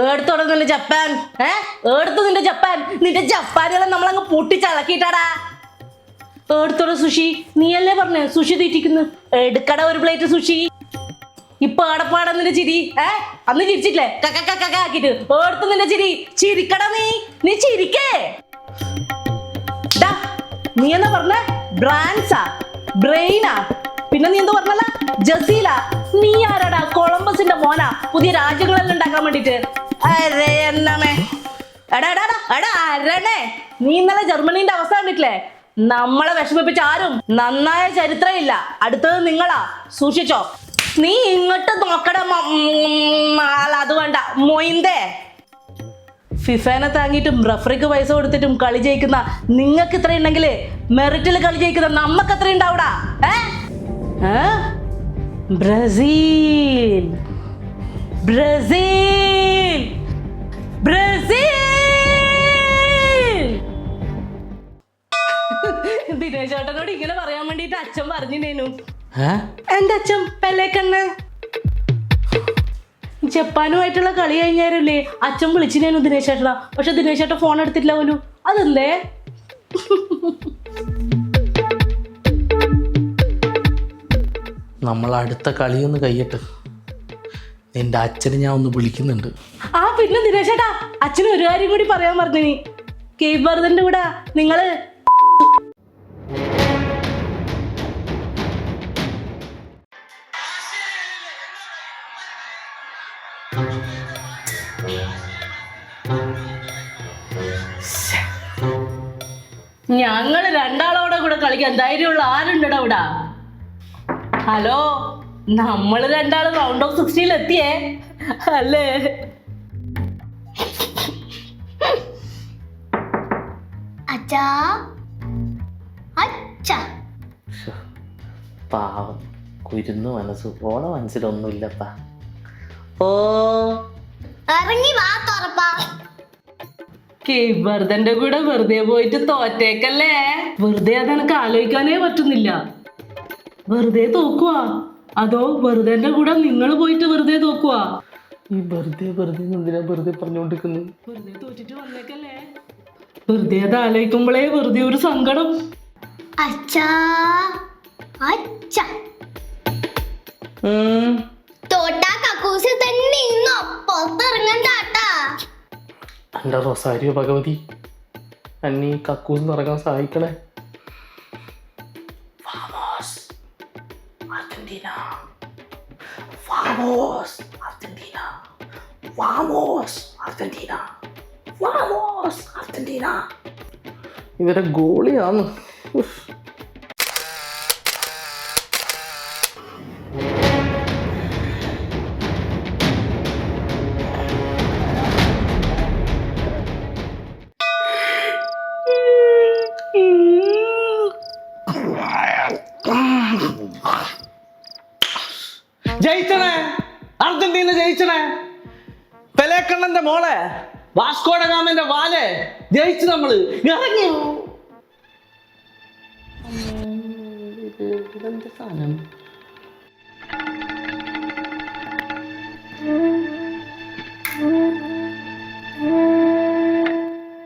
ഏടുത്തോടെ ജപ്പാൻ? ഏടുത്തു നിന്റെ ജപ്പാൻ? നിന്റെ ജപ്പാനുകളെ നമ്മളങ്ങ് പൊട്ടിച്ചളക്കിട്ടാടാ. ഏടുത്തോടെ സുഷി? നീയല്ലേ പറഞ്ഞേ സുഷി തീറ്റിക്കുന്നു? എടുക്കട ഒരു പ്ലേറ്റ് സുഷി. ഇപ്പൊ ആടപ്പാടാ നിന്റെ ചിരി. അന്ന് ചിരിച്ചിട്ടില്ലേ ആക്കിട്ട്? ഏടുത്തു നിന്റെ ചിരി? ചിരിക്കട നീ ചിരിക്കേ. നീ എന്താ പറഞ്ഞ? ബ്രാൻസാ, ബ്രെയിനാ, പിന്നെ നീ എന്താ പറഞ്ഞല്ല? ജസീല. നീ ആരാടാ? കൊളംബസിന്റെ മോനാ പുതിയ രാജ്യങ്ങളെല്ലാം ഉണ്ടാക്കാൻ വേണ്ടിട്ട്? അരണേ, നീ ഇന്നലെ ജർമ്മനീന്റെ അവസ്ഥ കണ്ടിട്ടില്ലേ? നമ്മളെ വിഷമിപ്പിച്ച ആരും നന്നായ ചരിത്രമില്ല. അടുത്തത് നിങ്ങളാ, സൂക്ഷിച്ചോ. നീ ഇങ്ങോട്ട് നോക്കട. അത് വേണ്ട മൊയിന്തേ. ഫിഫേനെ താങ്ങിയിട്ടും റഫറിക്ക് പൈസ കൊടുത്തിട്ടും കളി ജയിക്കുന്ന നിങ്ങൾക്ക് ഇത്ര ഉണ്ടെങ്കിൽ മെറിറ്റിൽ കളി ജയിക്കുന്ന നമുക്ക് എത്ര ഉണ്ടാവൂടാ? Brazil Brazil Brazil. ദിനേശ് ചേട്ടനോട് ഇങ്ങനെ പറയാൻ വേണ്ടിട്ട് അച്ഛൻ പറഞ്ഞിട്ടേനു. എന്റെ അച്ഛൻ പെല്ലേക്കണ്ണ്. ജപ്പാനുമായിട്ടുള്ള കളി കഴിഞ്ഞാലല്ലേ അച്ഛൻ വിളിച്ചിനേനു ദിനേശ് ചേട്ടനാ. പക്ഷെ ദിനേശ് ചേട്ടൻ ഫോൺ എടുത്തില്ല പോലും. അതെന്തേ? നമ്മൾ അടുത്ത കളിയൊന്ന് കഴിയട്ടെ. നിന്റെ അച്ഛനെ ഞാൻ ഒന്ന് വിളിക്കുന്നുണ്ട്. പിന്നെ ദിനേശ് ചേട്ടാ, അച്ഛന് ഒരു കാര്യം കൂടി പറയാൻ പറഞ്ഞു. കേപ്പ് വെർഡന്റെ കൂടെ നിങ്ങള് ഞങ്ങള് രണ്ടാളോടെ കൂടെ കളിക്കാൻ ധൈര്യമുള്ള ആരുണ്ടടാ ഇവിടെ? ഹലോ, നമ്മള് രണ്ടാളും റൗണ്ട് ഓഫ് 16 എത്തിയേ അല്ലേ? അച്ഛാ അച്ഛാ. പാവം കുരുന്നു മനസ്സ്. ഓളെ മനസ്സിലൊന്നുമില്ലപ്പാ. ഓ ഇറങ്ങി വാ തുറപ്പാ. കേപ്പ് വെർഡന്റെ കൂടെ വെറുതെ പോയിട്ട് തോറ്റേക്കല്ലേ? വെറുതെ അതെനക്ക് ആലോചിക്കാനേ പറ്റുന്നില്ല. വെറുതെ തോക്കുവാ അതോ വെറുതെ കൂടെ നിങ്ങൾ പോയിട്ട് വെറുതെ തോക്കുവാ? ഈ വെറുതെ എന്തിനാ വെറുതെ പറഞ്ഞുകൊണ്ടിരിക്കുന്നത്? വെറുതെ തോറ്റിട്ട് വന്നേക്കല്ലേ? വെറുതെ അത് ആലോചിക്കുമ്പോഴേ വെറുതെ ഒരു സങ്കടം. അച്ഛാ അച്ഛ ഉം. തോട്ടാ കക്കൂസിൽ തന്നെ ഇന്നോ പുറത്തിറങ്ങണ്ടാട്ടാ. എൻ്റെ റൊസാരിയോ ഭഗവതി, അന്നീ കക്കൂസ് നിറങ്ങാൻ സഹായിക്കണേ. ഇവരെ ഗോളിയാണ്. ജയിച്ചണേ, അർജന്റീന ജയിച്ചണേ. പെലേക്കണ്ണന്റെ മോളെ, വാസ്കോഡ ഗാമന്റെ വാലെ ജയിച്ചു. നമ്മള് ഇറങ്ങി.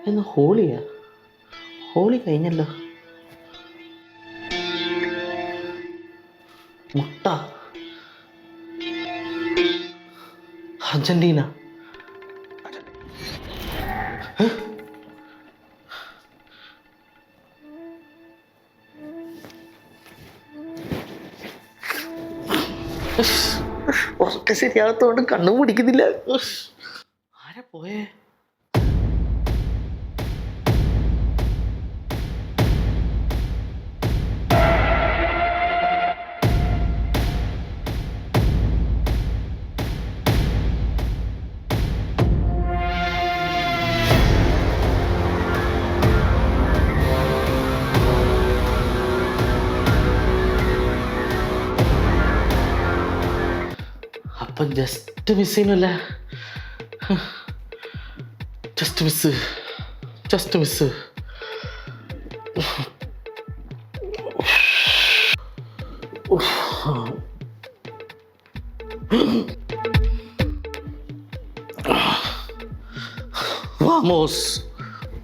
എന്ന് ഹോളിയാ? ഹോളി കഴിഞ്ഞല്ലോ. മുട്ട അർജന്റീന. ഉറക്ക ശരിയാകത്തോണ്ട് കണ്ണു പിടിക്കുന്നില്ല. ആരാ പോയേ? അപ്പം ജസ്റ്റ് മിസ് ചെയ്യുന്നില്ല. Just miss.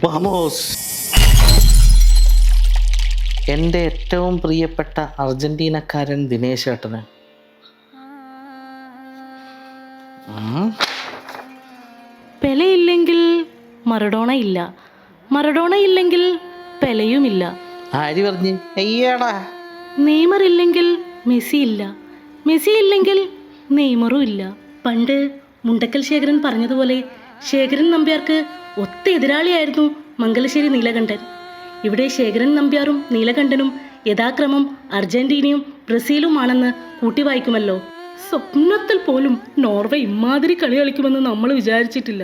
വാമോസ്. എൻ്റെ ഏറ്റവും പ്രിയപ്പെട്ട അർജന്റീനക്കാരൻ ദിനേശ് ഏട്ടന്. പെലയില്ലെങ്കിൽ മറഡോണ ഇല്ല, മറഡോണ ഇല്ലെങ്കിൽ പെലയുമില്ല. ആര് പറഞ്ഞു? അയ്യാടാ. നെയ്മർ ഇല്ലെങ്കിൽ മെസ്സി ഇല്ല, മെസ്സി ഇല്ലെങ്കിൽ നെയ്മറും ഇല്ല. പണ്ട് മുണ്ടക്കൽ ശേഖരൻ പറഞ്ഞതുപോലെ ശേഖരൻ നമ്പ്യാർക്ക് ഒത്ത എതിരാളിയായിരുന്നു മംഗലശ്ശേരി നീലകണ്ഠൻ. ഇവിടെ ശേഖരൻ നമ്പ്യാറും നീലകണ്ഠനും യഥാക്രമം അർജന്റീനയും ബ്രസീലുമാണെന്ന് കൂട്ടി വായിക്കുമല്ലോ. സ്വപ്നത്തിൽ പോലും നോർവേ ഇമാതിരി കളി കളിക്കുമെന്ന് നമ്മൾ വിചാരിച്ചിട്ടില്ല.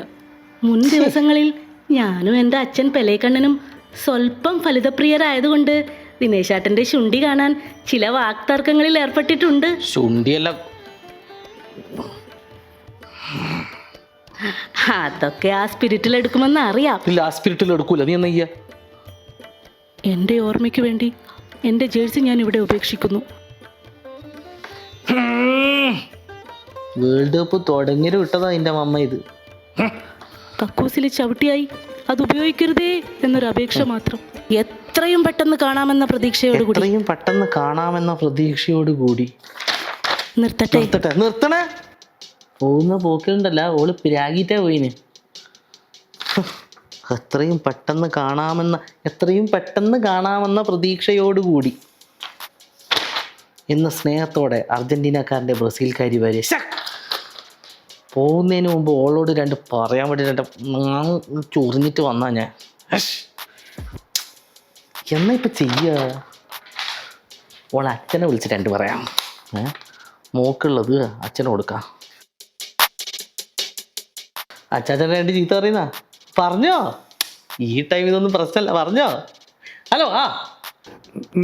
മുൻ ദിവസങ്ങളിൽ ഞാനും എൻ്റെ അച്ഛൻ പെലേക്കണ്ണനും സ്വല്പം ഫലിതപ്രിയരായതുകൊണ്ട് ദിനേശാട്ടൻ്റെ ശുണ്ഠി കാണാൻ ചില വാക്തർക്കങ്ങളിൽ ഏർപ്പെട്ടിട്ടുണ്ട്. ശുണ്ഠിയല്ല, അതൊക്കെ ആ സ്പിരിറ്റിൽ എടുക്കുമെന്ന് അറിയാം. ഇല്ല, ആ സ്പിരിറ്റിൽ എടുക്കൂല. നീ എന്നയ്യ. എൻ്റെ ഓർമ്മയ്ക്ക് വേണ്ടി എൻ്റെ ജേഴ്സി ഞാൻ ഇവിടെ ഉപേക്ഷിക്കുന്നു. വേൾഡ് കപ്പ് തുടങ്ങി വിട്ടതാ എൻ്റെ അമ്മ. ഇത് കക്കൂസിലെ ചവിട്ടിയായി അത് ഉപയോഗിക്കരുതേ എന്നൊരു അപേക്ഷ മാത്രം. എത്രയും പെട്ടെന്ന് കാണാമെന്ന പ്രതീക്ഷയോടുകൂടി. എത്രയും പെട്ടെന്ന് കാണാമെന്ന പ്രതീക്ഷയോടുകൂടി. നിർത്തണേ. പോകുന്ന പോക്കുണ്ടല്ല, ഓള് പിരാഗിട്ടാ പോയിന്. എത്രയും പെട്ടെന്ന് കാണാമെന്ന പ്രതീക്ഷയോടുകൂടി എന്ന സ്നേഹത്തോടെ അർജന്റീനക്കാരൻ്റെ ബ്രസീൽക്കാരി വരെ പോകുന്നതിന് മുമ്പ് ഓളോട് രണ്ട് പറയാൻ വേണ്ടി ചൊറിഞ്ഞിട്ട് വന്നാ ഞാൻ. എന്നാ ഇപ്പം ചെയ്യുക? ഓളെ അച്ഛനെ വിളിച്ച് രണ്ട് പറയാം. മോക്കുള്ളത് അച്ഛനെ കൊടുക്കാം. അച്ചാച്ചനെ രണ്ട് ചീത്ത പറയുന്ന പറഞ്ഞോ? ഈ ടൈമിൽ ഇതൊന്നും പ്രശ്നമല്ല. പറഞ്ഞോ? ഹലോ.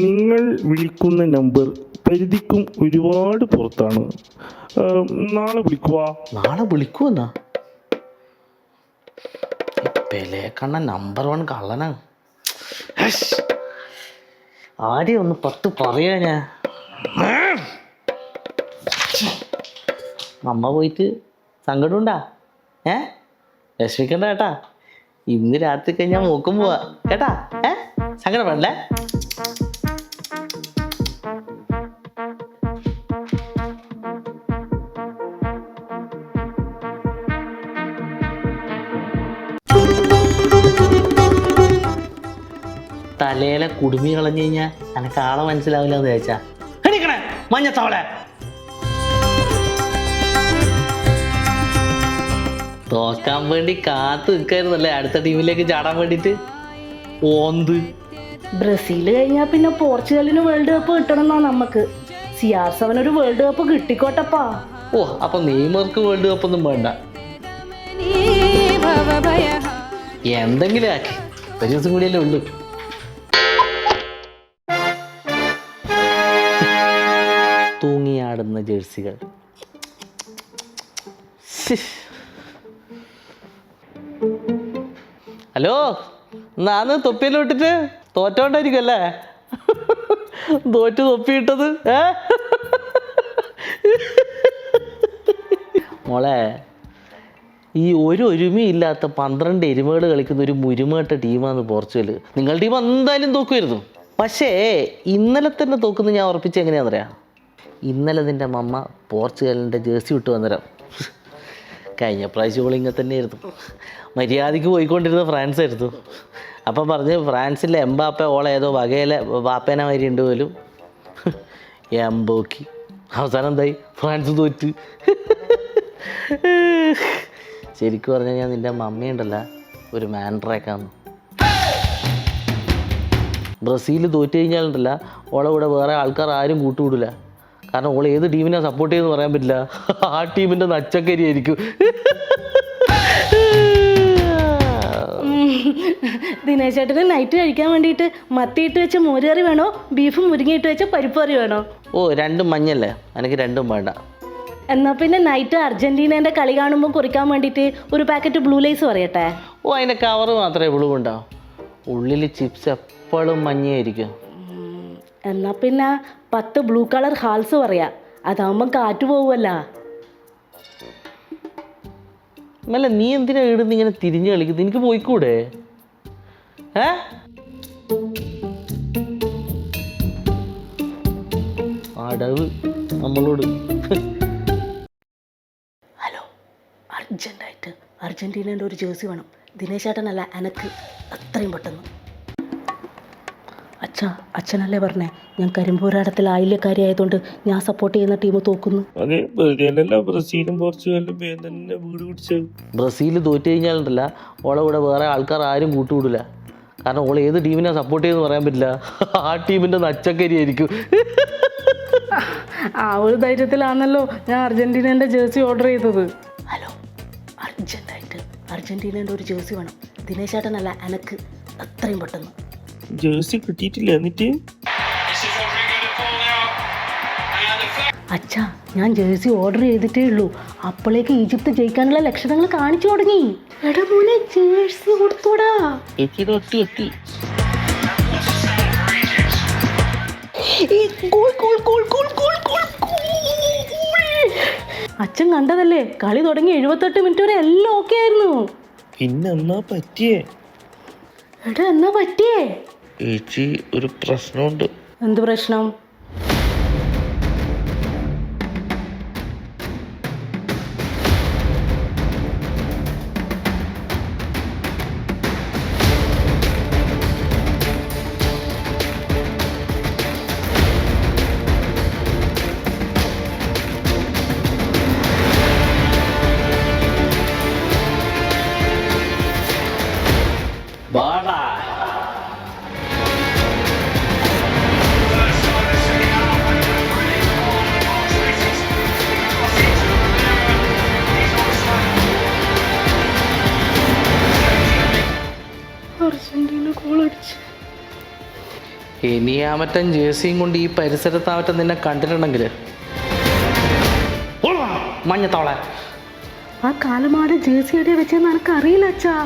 നിങ്ങൾ വിളിക്കുന്ന നമ്പർ പരിധിക്കും ഒരുപാട് പുറത്താണ്. നാളെ വിളിക്കുമെന്നാ? പെലേക്കണ്ണ നമ്പർ 1 കള്ളനാണ്. ആരെയും ഒന്ന് 10 പറയാ ഞാൻ. അമ്മ പോയിട്ട് സങ്കടമുണ്ടാ? വിഷമിക്കണ്ട കേട്ടാ. ഇന്ന് രാത്രി കഴിഞ്ഞാൽ നോക്കും പോവാ കേട്ടാ. സങ്കടപ്പെടല്ലേ. തലയിലെ കുടുമി കളഞ്ഞു കഴിഞ്ഞാൽ എനക്ക് ആളെ മനസ്സിലാവില്ല എന്ന് ചോദിച്ചാ എണീക്കണേ മഞ്ഞത്തവളെ. തോക്കാൻ വേണ്ടി കാത്തു നിൽക്കായിരുന്നല്ലേ അടുത്ത ടീമിലേക്ക് ചാടാൻ വേണ്ടിട്ട്. ഓന്ത് ബ്രസീൽ കഴിഞ്ഞാൽ പിന്നെ പോർച്ചുഗലിന് വേൾഡ് കപ്പ് കിട്ടണമെന്നാ നമുക്ക്. CR7 ഒരു വേൾഡ് കപ്പ് കിട്ടിക്കോട്ടപ്പാ. ഓ അപ്പൊ നെയ്മർക്ക് വേൾഡ് കപ്പ് ഒന്നും വേണ്ട. എന്തെങ്കിലും ആക്കി ഒരു ദിവസം കൂടിയല്ലേ ഉള്ളൂ. തൂങ്ങിയാടുന്ന ജേഴ്സികൾ. ഹലോ, നാന്ന് തൊപ്പിയെല്ലാം ഇട്ടിട്ട് തോറ്റോണ്ടായിരിക്കും അല്ലേ തോറ്റ് തൊപ്പിയിട്ടത്. മോളെ, ഈ ഒരു ഒരുമയില്ലാത്ത 12 എരുമകൾ കളിക്കുന്ന ഒരു മുരുമേട്ട ടീമാണ് പോർച്ചുഗൽ. നിങ്ങളുടെ ടീം എന്തായാലും തോക്കുമായിരുന്നു. പക്ഷേ ഇന്നലെ തന്നെ തോക്കുന്ന ഞാൻ ഉറപ്പിച്ച് എങ്ങനെയാണെന്നറിയാം. ഇന്നലെ നിൻ്റെ മമ്മ പോർച്ചുഗലിൻ്റെ ജേഴ്സി വിട്ട് വന്നേരം. കഴിഞ്ഞ പ്രാവശ്യം ഓൾ ഇങ്ങനെ തന്നെയായിരുന്നു. മര്യാദയ്ക്ക് പോയിക്കൊണ്ടിരുന്ന ഫ്രാൻസ് ആയിരുന്നു. അപ്പം പറഞ്ഞ് ഫ്രാൻസിലെ എംബാപ്പ ഓളെ ഏതോ വകയിലെ ബാപ്പേനെ മാതിരി ഉണ്ട് പോലും. എംബോക്കി അവസാനം എന്തായി? ഫ്രാൻസ് തോറ്റ്. ശരിക്കും പറഞ്ഞാൽ ഞാൻ നിൻ്റെ മമ്മയുണ്ടല്ല ഒരു മാൻട്രാക്കാന്ന്. ബ്രസീൽ തോറ്റ് കഴിഞ്ഞാലുണ്ടല്ല ഓളെ കൂടെ വേറെ ആൾക്കാർ ആരും കൂട്ടുകൂടില്ല. കാരണം ഓൾ ഏത് ടീമിനെ സപ്പോർട്ട് ചെയ്യുമെന്ന് പറയാൻ പറ്റില്ല. ആ ടീമിൻ്റെ നച്ചക്കരി ആയിരിക്കും. ദിനേശ് ചേട്ടന് നൈറ്റ് കഴിക്കാൻ വേണ്ടിയിട്ട് മത്തിയിട്ട് വെച്ച മോരുകറി വേണോ ബീഫ് മുരിങ്ങയിട്ട് വെച്ച പരിപ്പ് കറി വേണോ? ഓ രണ്ടും മഞ്ഞല്ലേ, എനിക്ക് രണ്ടും വേണ്ട. എന്നാൽ പിന്നെ നൈറ്റ് അർജൻറ്റീനേൻ്റെ കളി കാണുമ്പോൾ കുറിക്കാൻ വേണ്ടിയിട്ട് ഒരു പാക്കറ്റ് ബ്ലൂ ലൈസ് പറയട്ടെ. ഓ അതിൻ്റെ കവറ് മാത്രമേ പുളുവുണ്ടാവും, ഉള്ളിൽ ചിപ്സ് എപ്പോഴും മഞ്ഞയായിരിക്കും. എന്നാൽ പിന്നെ 10 ബ്ലൂ കളർ ഹാൾസ് പറയാം, അതാവുമ്പം കാറ്റ് പോവുമല്ല. അല്ല നീ എന്തിനാ ഇടുന്ന് ഇങ്ങനെ തിരിഞ്ഞ് കളിക്കുന്നത്? എനിക്ക് പോയിക്കൂടെ? അടവ് നമ്മളോട്. ഹലോ, അർജൻറ്റായിട്ട് അർജൻറ്റീനേൻ്റെ ഒരു ജേഴ്സി വേണം. ദിനേശ് ചേട്ടനല്ല, എനക്ക് എത്രയും പെട്ടെന്ന്. അച്ഛനല്ലേ പറഞ്ഞേ ഞാൻ കരിമ്പൂരാടത്തിൽ ആയില്യക്കാരി ആയതുകൊണ്ട് ഞാൻ സപ്പോർട്ട് ചെയ്യുന്ന ടീം തോക്കുന്നു. അതെ, ബ്രസീലും പോർച്ചുഗലും തന്നെ വീട് പിടിച്ചത്. ബ്രസീൽ തോറ്റ് കഴിഞ്ഞാലുണ്ടല്ല ഓളെ കൂടെ വേറെ ആൾക്കാർ ആരും കൂട്ടുകൂടില്ല. കാരണം ഓൾ ഏത് ടീമിനെ സപ്പോർട്ട് ചെയ്യുമെന്ന് പറയാൻ പറ്റില്ല. ആ ടീമിൻ്റെ നച്ചക്കരി ആയിരിക്കും. ആ ഒരു ധൈര്യത്തിലാണല്ലോ ഞാൻ അർജൻറ്റീനേൻ്റെ ജേഴ്സി ഓർഡർ ചെയ്തത്. ഹലോ, അർജൻറ്റായിട്ട് അർജൻറ്റീനേൻ്റെ ഒരു ജേഴ്സി വേണം. ദിനേശ് ചേട്ടനല്ല, എനക്ക് എത്രയും പെട്ടെന്ന്. ജേഴ്സി കിട്ടിയിട്ടില്ല. എന്നിട്ട് അച്ഛാ, ഞാൻ ജേഴ്സി ഓർഡർ ചെയ്തിട്ടേ ഉള്ളൂ, അപ്പോഴേക്ക് ഈജിപ്ത് ജയിക്കാനുള്ള ലക്ഷണങ്ങൾ കാണിച്ചു തുടങ്ങി. എടാ മോനെ, ജേഴ്സി കൊടുത്തോടാ. എത്തി. അച്ഛൻ കണ്ടതല്ലേ, കളി തുടങ്ങി 78 മിനിറ്റ് വരെ എല്ലാം ഓക്കെ ആയിരുന്നു. പിന്നെ എന്നാ പറ്റിയേ? എടാ എന്നാ പറ്റിയേ? ചേച്ചി, ഒരു പ്രശ്നമുണ്ട്. എന്ത് പ്രശ്നം? അർജന്റീന ഗോൾ അടിച്ചു. ഇനി ആ മറ്റൻ ജേഴ്സിയും കൊണ്ട് ഈ പരിസരത്ത് ആ മറ്റം നിന്നെ കണ്ടിട്ടുണ്ടെങ്കിൽ മഞ്ഞത്തോളെ. ആ കാലമാട് ജേഴ്സി എവിടെ വെച്ചെന്ന് എനിക്ക് അറിയില്ല അച്ഛാ.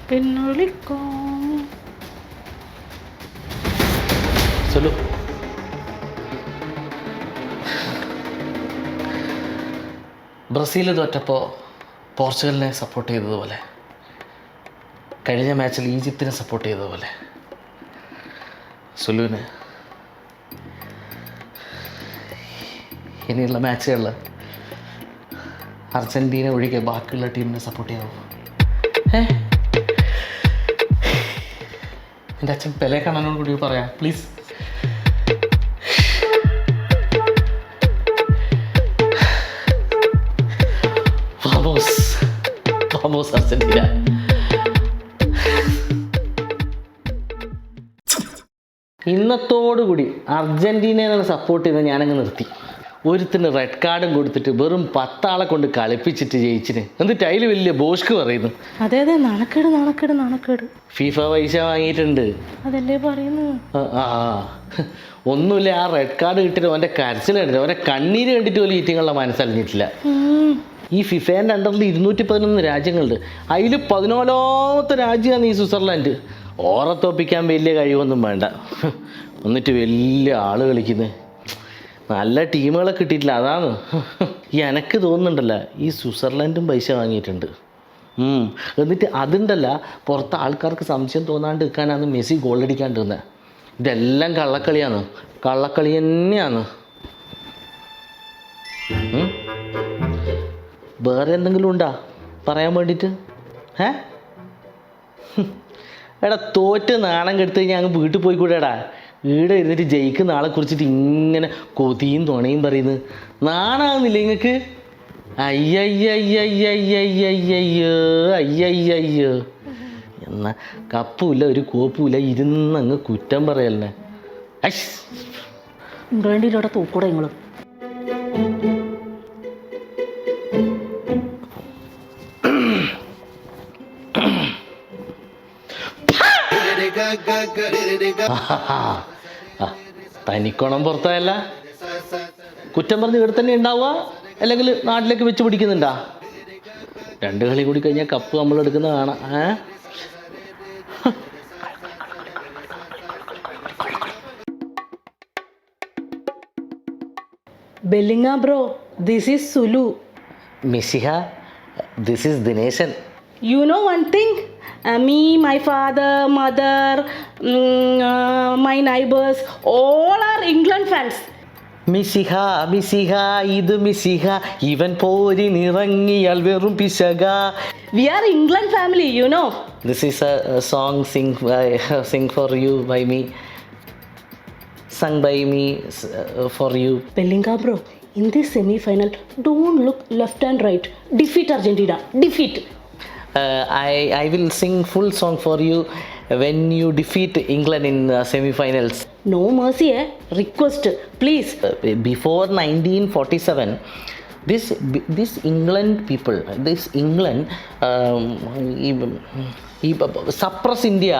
പിന്നെ വിളിക്കാം. ബ്രസീൽ തോറ്റപ്പോൾ പോർച്ചുഗലിനെ സപ്പോർട്ട് ചെയ്തതുപോലെ, കഴിഞ്ഞ മാച്ചിൽ ഈജിപ്തിനെ സപ്പോർട്ട് ചെയ്തതുപോലെ സുലുവിന് ഇനിയുള്ള മാച്ചുകളിൽ അർജൻറ്റീന ഒഴികെ ബാക്കിയുള്ള ടീമിനെ സപ്പോർട്ട് ചെയ്യാവോ? എൻ്റെ അച്ഛൻ പെലെ കണ്ണനോട് കൂടി പറയാം പ്ലീസ്. Vamos Argentina. ഇന്നത്തോടുകൂടി അർജൻറ്റീനയെ സപ്പോർട്ട് ചെയ്ത് ഞാനങ്ങ് നിർത്തി. ഒരുത്തിന് റെഡ് കാർഡും കൊടുത്തിട്ട് വെറും 10 ആളെ കൊണ്ട് കളിപ്പിച്ചിട്ട് ജയിച്ചിന്. എന്നിട്ട് അതിൽ വലിയ ബോഷ്ക്ക് പറയുന്നു. അതെ നാണക്കേട്. ഫിഫ പൈസ വാങ്ങിയിട്ടുണ്ട്. അതല്ലേ പറയുന്നു. ഒന്നുമില്ല, ആ റെഡ് കാർഡ് കിട്ടിയിട്ട് അവൻ്റെ കരച്ചിൽ കണ്ടിട്ട്, അവൻ്റെ കണ്ണീര് കണ്ടിട്ട് പോലും ഈറ്റിങ്ങളുടെ മനസ്സറിഞ്ഞിട്ടില്ല. ഈ ഫിഫേൻ്റെ അണ്ടറിൽ 211 രാജ്യങ്ങളുണ്ട്. അതിൽ 14ാമത്തെ രാജ്യമാണ് ഈ സ്വിറ്റ്സർലാൻഡ്. ഓറത്തോപ്പിക്കാൻ വലിയ കഴിവൊന്നും വേണ്ട, എന്നിട്ട് വലിയ ആൾ കളിക്കുന്നത്. നല്ല ടീമുകളെ കിട്ടിയിട്ടില്ല, അതാണ്. എനിക്ക് തോന്നുന്നുണ്ടല്ലോ ഈ സ്വിറ്റ്സർലാൻഡും പൈസ വാങ്ങിയിട്ടുണ്ട്. എന്നിട്ട് അതുണ്ടല്ല, പുറത്ത് ആൾക്കാർക്ക് സംശയം തോന്നാണ്ട് നിൽക്കാനാണ് മെസ്സി ഗോളടിക്കാണ്ട് വന്നത്. ഇതെല്ലാം കള്ളക്കളിയാണ്, കള്ളക്കളി തന്നെയാണ്. വേറെ എന്തെങ്കിലും ഉണ്ടാ പറയാൻ വേണ്ടിയിട്ട്? എടാ തോറ്റ് നാണം കെടുത്ത് കഴിഞ്ഞാൽ അങ്ങ് വീട്ടിൽ പോയിക്കൂടെടാ. ഈടെ ഇരുന്നിട്ട് ജയിക്കുന്ന ആളെ കുറിച്ചിട്ട് ഇങ്ങനെ കൊതിയും തുണയും പറയുന്നത് നാണാകുന്നില്ല നിങ്ങൾക്ക്? അയ്യയ്യോ എന്നാ കപ്പുമില്ല ഒരു കോപ്പുമില്ല, ഇരുന്നങ്ങ് കുറ്റം പറയല്ലേ. ഇംഗ്ലണ്ടിലൂടെ തൂക്കൂടെ നിങ്ങൾ. തനിക്കോണം പുറത്തായല്ല, കുറ്റം പറഞ്ഞ് ഇവിടെ തന്നെ ഉണ്ടാവുക, അല്ലെങ്കിൽ നാട്ടിലേക്ക് വെച്ച് പിടിക്കുന്നുണ്ടാ? 2 കളി കൂടി കഴിഞ്ഞാൽ കപ്പ് നമ്മൾ എടുക്കുന്ന കാണാം. Bellingham bro, this is Sulu. മിസിഹ, this is Dineshan. You know one thing? Me, my father, mother, my neighbors, all are England fans. മിസിഹ ഇത് മിസിഹ, ഇവൻ പോരിനിറങ്ങിയാൽ വെറും പിശക. We are England family, you know. This is a song sing for you by me, sung by me for you. Bellingham bro, in this semi-final, don't look left and right. Defeat Argentina. Defeat. I will sing full song for you when you defeat England in semi-finals. No mercy, request, please. Before 1947, this England people, this England suppress India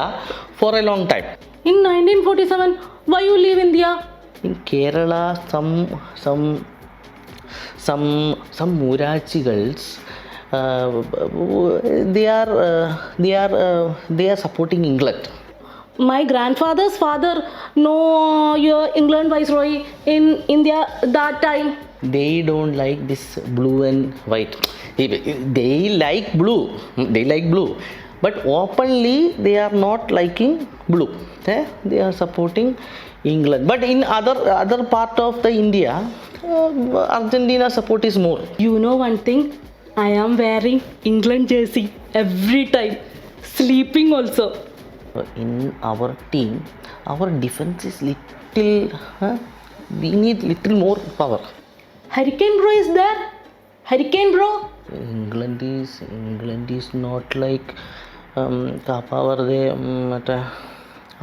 for a long time. In 1947, why you leave India? In Kerala, some Murachigals, they are supporting England. My grandfather's father know your England viceroy in India that time. They don't like this blue and white. They like blue, but openly they are not liking blue. They are supporting England, but in other part of the India, Argentina support is more. You know one thing, I am wearing England jersey every time, sleeping also. In our team, our defense is little, we need little more power. Hurricane bro is there? Hurricane bro? England is not like Cape Verde,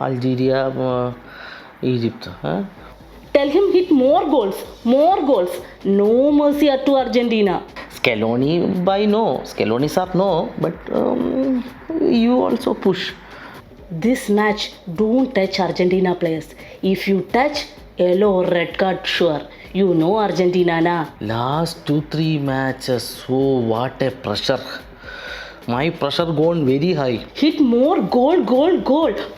Algeria, Egypt. Tell him hit more goals. No mercy to Argentina. Scaloni sir no, but you also push. This match, don't touch Argentina players. If you touch, yellow or red card sure. You know Argentina na. Last 2-3 matches, oh what a pressure. My pressure gone very high. Hit more goal.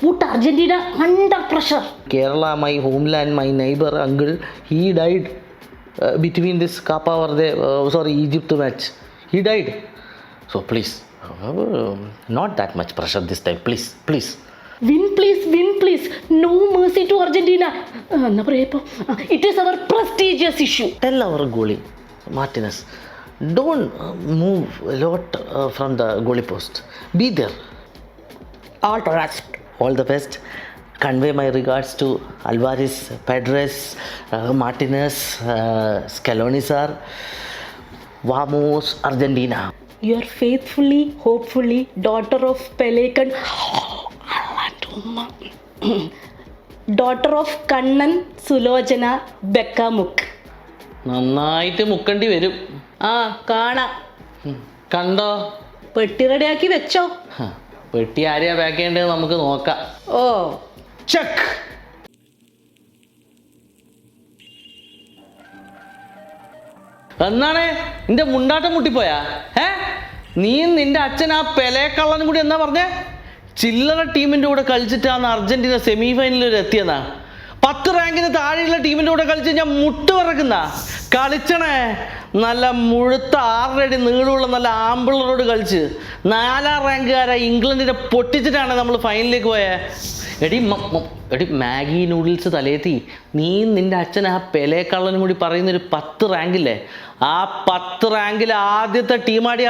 Put Argentina under pressure. Kerala, my homeland, my neighbor uncle, he died between this Kappa Verde, Egypt match. He died. So please, not that much pressure this time. Please. Win please. No mercy to Argentina. എന്നാ പറയപ്പോ it is our prestigious issue. Tell our goalie, Martinez, don't move a lot from the goalie post. Be there. All the best. Convey my regards to Alvarez, Pedres, Martinez, Scaloni sir. Vamos Argentina. You are faithfully, hopefully, daughter of Pelican. Daughter of Kannan Sulojana Beckamuk. നന്നായിട്ട് മുക്കണ്ടി വരും. ആ കാണാം. കണ്ടോ? പെട്ടി റെഡിയാക്കി വെച്ചോ. പെട്ടി ആരെയാ പാക്ക് ചെയ്യേണ്ടത് നമുക്ക് നോക്കാം. ഓ ചെക്ക്. എന്നാണ് നിന്റെ മുണ്ടാട്ടം മുട്ടിപ്പോയാ? നീയും നിന്റെ അച്ഛൻ ആ പെലേക്കള്ളനും കൂടി എന്നാ പറഞ്ഞേ? ചില്ലറ ടീമിൻ്റെ കൂടെ കളിച്ചിട്ടാണ് അർജന്റീന സെമി ഫൈനലിൽ എത്തിയെന്നാ. 10 റാങ്കിന് താഴെയുള്ള ടീമിൻ്റെ കൂടെ കളിച്ച് ഞാൻ മുട്ട് പറക്കുന്ന കളിച്ചണേ. നല്ല മുഴുത്ത 6 അടി നീളമുള്ള നല്ല ആമ്പിളറോട് കളിച്ച് 4ാം റാങ്കുകാരെ ഇംഗ്ലണ്ടിനെ പൊട്ടിച്ചിട്ടാണ് നമ്മൾ ഫൈനലിലേക്ക് പോയത്. എടി മാഗി നൂഡിൽസ് തലേത്തി നീ നിൻ്റെ അച്ഛൻ ആ പെലേക്കള്ളനും കൂടി പറയുന്നൊരു 10 റാങ്കില്ലേ, ആ 10 റാങ്കിൽ ആദ്യത്തെ ടീമാടി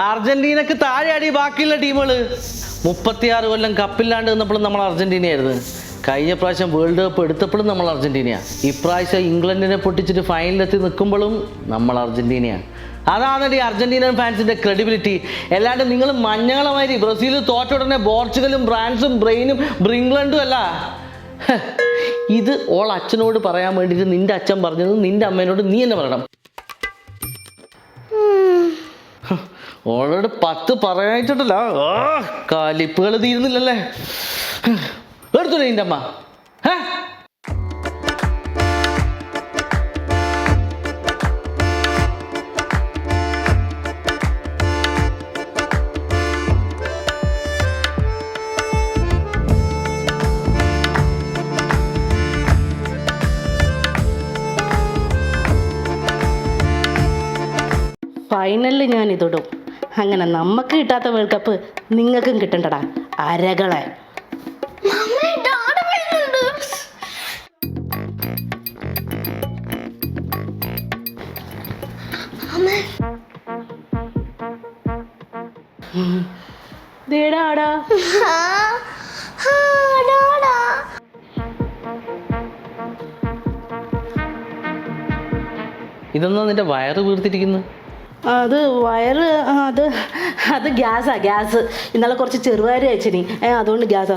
അർജന്റീനക്ക് താഴെ ആടി ബാക്കിയുള്ള ടീമുകൾ. 36 കൊല്ലം കപ്പില്ലാണ്ട് നിന്നപ്പോഴും നമ്മൾ അർജന്റീനയായിരുന്നു. കഴിഞ്ഞ പ്രാവശ്യം വേൾഡ് കപ്പ് എടുത്തപ്പോഴും നമ്മൾ അർജന്റീനയാണ്. ഇപ്രാവശ്യം ഇംഗ്ലണ്ടിനെ പൊട്ടിച്ചിട്ട് ഫൈനലിലെത്തി നിൽക്കുമ്പോഴും നമ്മൾ അർജന്റീനയാണ്. അതാണ് ഈ അർജന്റീനൻ ഫാൻസിൻ്റെ ക്രെഡിബിലിറ്റി. അല്ലാണ്ട് നിങ്ങൾ മഞ്ഞങ്ങളമാതിരി ബ്രസീൽ തോറ്റ ഉടനെ പോർച്ചുഗലും ഫ്രാൻസും ബ്രെയിനും ഇംഗ്ലണ്ടും അല്ല. ഇത് ഓൾ അച്ഛനോട് പറയാൻ വേണ്ടിയിട്ട് നിൻ്റെ അച്ഛൻ പറഞ്ഞത് നിൻ്റെ അമ്മേനോട് നീ തന്നെ പറയണം. ഓളോട് 10 പറയാനിട്ടുണ്ടല്ലോ, കലിപ്പുകൾ തീരുന്നില്ലല്ലേ. എടുത്തോളൂ നിൻ്റെ അമ്മ. ഫൈനലിൽ ഞാൻ ഇതിടും. അങ്ങനെ നമുക്ക് കിട്ടാത്ത വേൾഡ് കപ്പ് നിങ്ങൾക്കും കിട്ടണ്ടടാ അരകളെ. ദേടാടാ ഇതെന്നാ നിന്റെ വയറ് വീർത്തിരിക്കുന്നു? അത് വയറ് അത് ഗ്യാസ്. ഇന്നലെ കുറച്ച് ചെറുപയർ കഴിച്ചിനി, അതുകൊണ്ട് ഗ്യാസ്.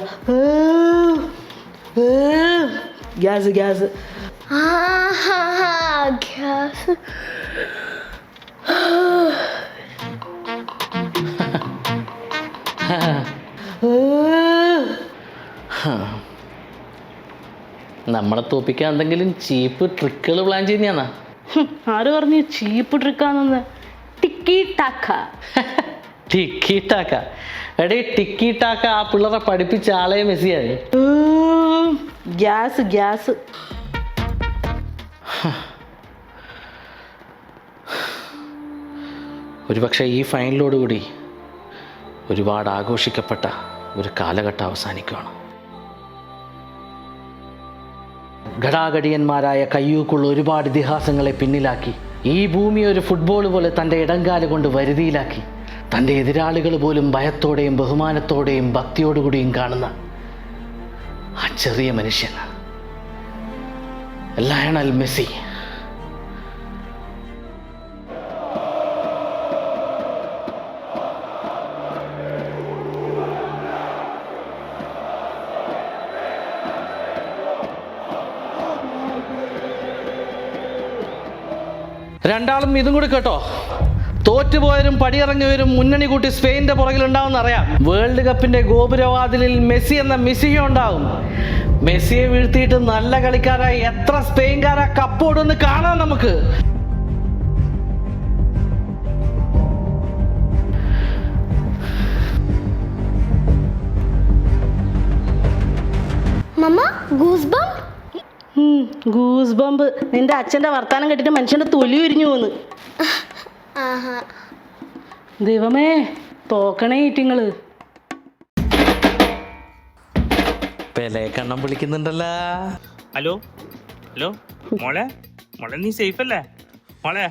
നമ്മളെ തോപ്പിക്കാൻ എന്തെങ്കിലും ചീപ്പ് ട്രിക്കുകൾ പ്ലാൻ ചെയ്യുന്നതാണോ? ആര് പറഞ്ഞു ചീപ്പ് ട്രിക്കാണെന്ന്? ടിക്കി ടാക്ക. എടേ ടിക്കി ടാക്ക ആ പിള്ളേരെ പഠിപ്പിച്ച ആളെ മെസ്സിയായി. ഗ്യാസ്. ഒരുപക്ഷെ ഈ ഫൈനലോടുകൂടി ഒരുപാട് ആഘോഷിക്കപ്പെട്ട ഒരു കാലഘട്ടം അവസാനിക്കുകയാണ്. ഘടാഘടിയന്മാരായ കയ്യൂക്കുള്ള ഒരുപാട് ഇതിഹാസങ്ങളെ പിന്നിലാക്കി ഈ ഭൂമി ഒരു ഫുട്ബോൾ പോലെ തൻ്റെ ഇടംകാല് കൊണ്ട് വരുതിയിലാക്കി തൻ്റെ എതിരാളികൾ പോലും ഭയത്തോടെയും ബഹുമാനത്തോടെയും ഭക്തിയോടുകൂടിയും കാണുന്ന ആ ചെറിയ മനുഷ്യൻ ലയണൽ മെസ്സി. രണ്ടാളും ഇതും കൂടി കേട്ടോ, തോറ്റുപോയവരും പടിയിറങ്ങിയവരും മുന്നണി കൂട്ടി സ്പെയിൻ്റെ പുറകിലുണ്ടാവും അറിയാം. വേൾഡ് കപ്പിന്റെ ഗോപുരവാതിലിൽ മെസ്സി എന്ന മിസ്സിയും ഉണ്ടാവും. മെസ്സിയെ വീഴ്ത്തിയിട്ട് നല്ല കളിക്കാരായി എത്ര സ്പെയിൻകാരാ കപ്പോടുന്ന് കാണാം നമുക്ക്. Mama, goosebump? Goose bump. നിന്റെ അച്ഛൻ്റെ വർത്താനം കേട്ടിട്ട് മനുഷ്യൻ്റെ തൊലി ഉരിഞ്ഞു പോന്ന്. ആഹാ. ദൈവമേ, തോക്കണേ ഈറ്റിങ്ങള്. പെലെ കണ്ണം വിളിക്കുന്നുണ്ടല്ലോ. ഹലോ ഹലോ മോളെ മോളെ നീ സേഫ് അല്ലേ മോളെ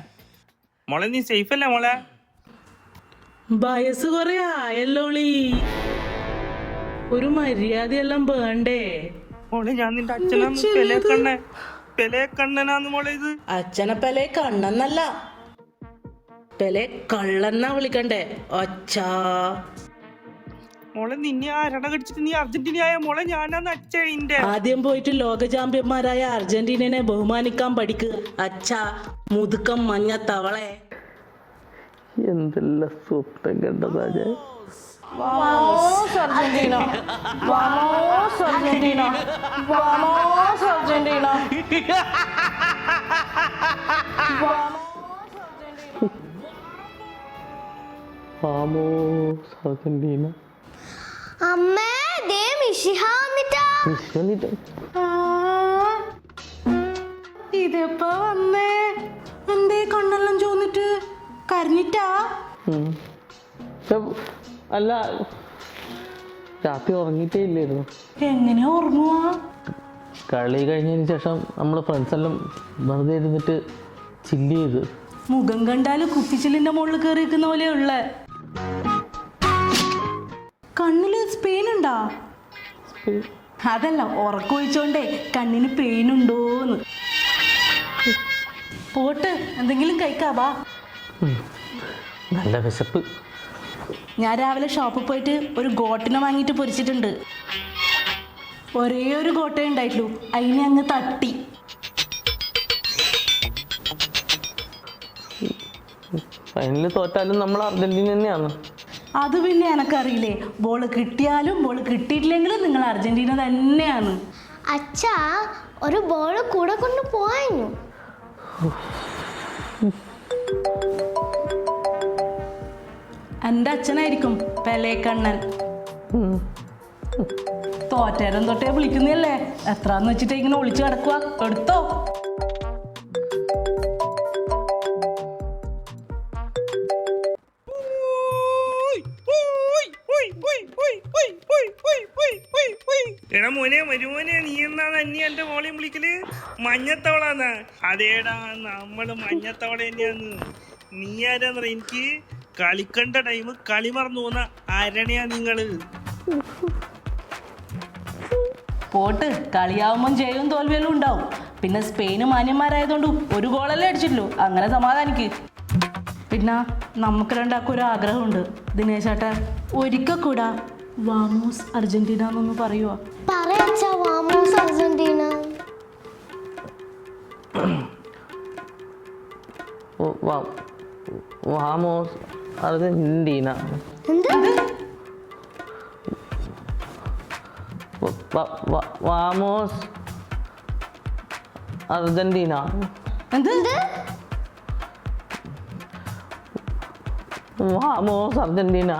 മോളെ നീ സേഫ് അല്ലേ മോളെ? വയസ്സ് കുറെ ആയല്ലോളി, ഒരു മര്യാദയെല്ലാം വേണ്ടേ? മോളെ ഞാൻ നിന്റെ അച്ഛനാന്ന് പെലെ കണ്ണനാന്ന് മോളെ. ഇത് അച്ഛനെ പെലെ കണ്ണെന്നല്ല, പെലെ കള്ളന്നാ വിളിക്കണ്ടേ. അച്ഛാ മോളെ നിന്നെ ആരട കടിച്ചിട്ട് നീ അർജന്റീനയായ മോളെ? ഞാനാന്ന് അച്ഛൻ്റെ. ആദ്യം പോയിട്ട് ലോക ചാമ്പ്യന്മാരായ അർജന്റീനനെ ബഹുമാനിക്കാൻ പഠിക്കുക അച്ഛാ, മുതുക്കം മഞ്ഞ തവളെ. എന്തെല്ലാം സ്വപ്നം കണ്ടതാ ഞാൻ. അർജന്റീന. അമ്മേ, ദേ മിശിഹ വന്നിട്ടാ. ഇതെപ്പോ വന്നേ? എന്തേ കണ്ണെല്ലാം ചോന്നിട്ട് കരഞ്ഞിട്ടാ? അല്ല, രാത്രി ഉറങ്ങിയിട്ടേ ഇല്ലായിരുന്നു. എങ്ങനെ ഓർമ്മ? കളി കഴിഞ്ഞതിന് ശേഷം നമ്മൾ ഫ്രണ്ട്സ് എല്ലാം വെറുതെ ഇരുന്നിട്ട് ചില്ല് ചെയ്ത്. മുഖം കണ്ടാല് കുപ്പിച്ചിലിന്റെ മുകളിൽ കയറി നിൽക്കുന്ന പോലെ ഉള്ള. കണ്ണില് സ്പെയിൻ ഉണ്ടാ? അതല്ല, ഉറക്കൊഴിച്ചോണ്ടേ കണ്ണിന് പെയിൻ ഉണ്ടോന്ന്. പോട്ട് എന്തെങ്കിലും കഴിക്കാവാ. നല്ല വിശപ്പ്. ഞാൻ രാവിലെ ഷോപ്പിൽ പോയിട്ട് ഒരു ഗോട്ടിനെ വാങ്ങിയിട്ട് പൊരിച്ചിട്ടുണ്ട്. ഒരേ ഒരു ഗോട്ടേ ഉണ്ടായിട്ടുള്ളൂ, അതിനെ അങ്ങ് തട്ടി. ഫൈനലിൽ തോറ്റാലും നമ്മൾ അർജന്റീന തന്നെയാണ്. അത് പിന്നെ എനക്കറിയില്ലേ, ബോള് കിട്ടിയാലും ബോള് കിട്ടിയിട്ടില്ലെങ്കിലും നിങ്ങൾ അർജന്റീന തന്നെയാണ്. അച്ഛാ, ഒരു ബോൾ കൂടെ കൊണ്ട് പോയു. എൻ്റെ അച്ഛനായിരിക്കും പെലേക്കണ്ണൻ. തോറ്റേരം തൊട്ടേ വിളിക്കുന്നല്ലേ, എത്രാന്ന് വെച്ചിട്ട് ഇങ്ങനെ ഒളിച്ചു കിടക്കുക. എടുത്തോ. എടാ മോനെ മരുമോനെ, നീ എന്നാ തന്നെ എന്റെ മോളെയും വിളിക്കല്? മഞ്ഞത്തവളാന്നാ? അതേടാ, നമ്മള് മഞ്ഞത്തവള തന്നെയാന്ന്. നീ ആരാന്ന് പറയാ? എനിക്ക് കളിക്കണ്ട ടൈം കളി മറന്നു പോന്ന അരണയാ നിങ്ങള്. പോട്ട്, കളിയാവുമ്പം ജയവും തോൽവിയെല്ലാം ഉണ്ടാവും. പിന്നെ സ്പെയിന് മാന്യന്മാരായതുകൊണ്ട് ഒരു ഗോളല്ലേ അടിച്ചിട്ടുള്ളൂ, അങ്ങനെ സമാധാനിക്ക്. പിന്നെ നമുക്ക് രണ്ടാൾക്കും ഒരു ആഗ്രഹമുണ്ട്. ദിനേശ് ചേട്ടാ, ഒരിക്കൽ കൂടാ വാമോസ് അർജന്റീന എന്നൊന്ന് പറയുക. പറയാ വാമോസ് അർജന്റീന. വാമോസ് അർജന്റീന. വാമോസ് അർജന്റീന. എന്ത്? വാമോസ് അർജന്റീന.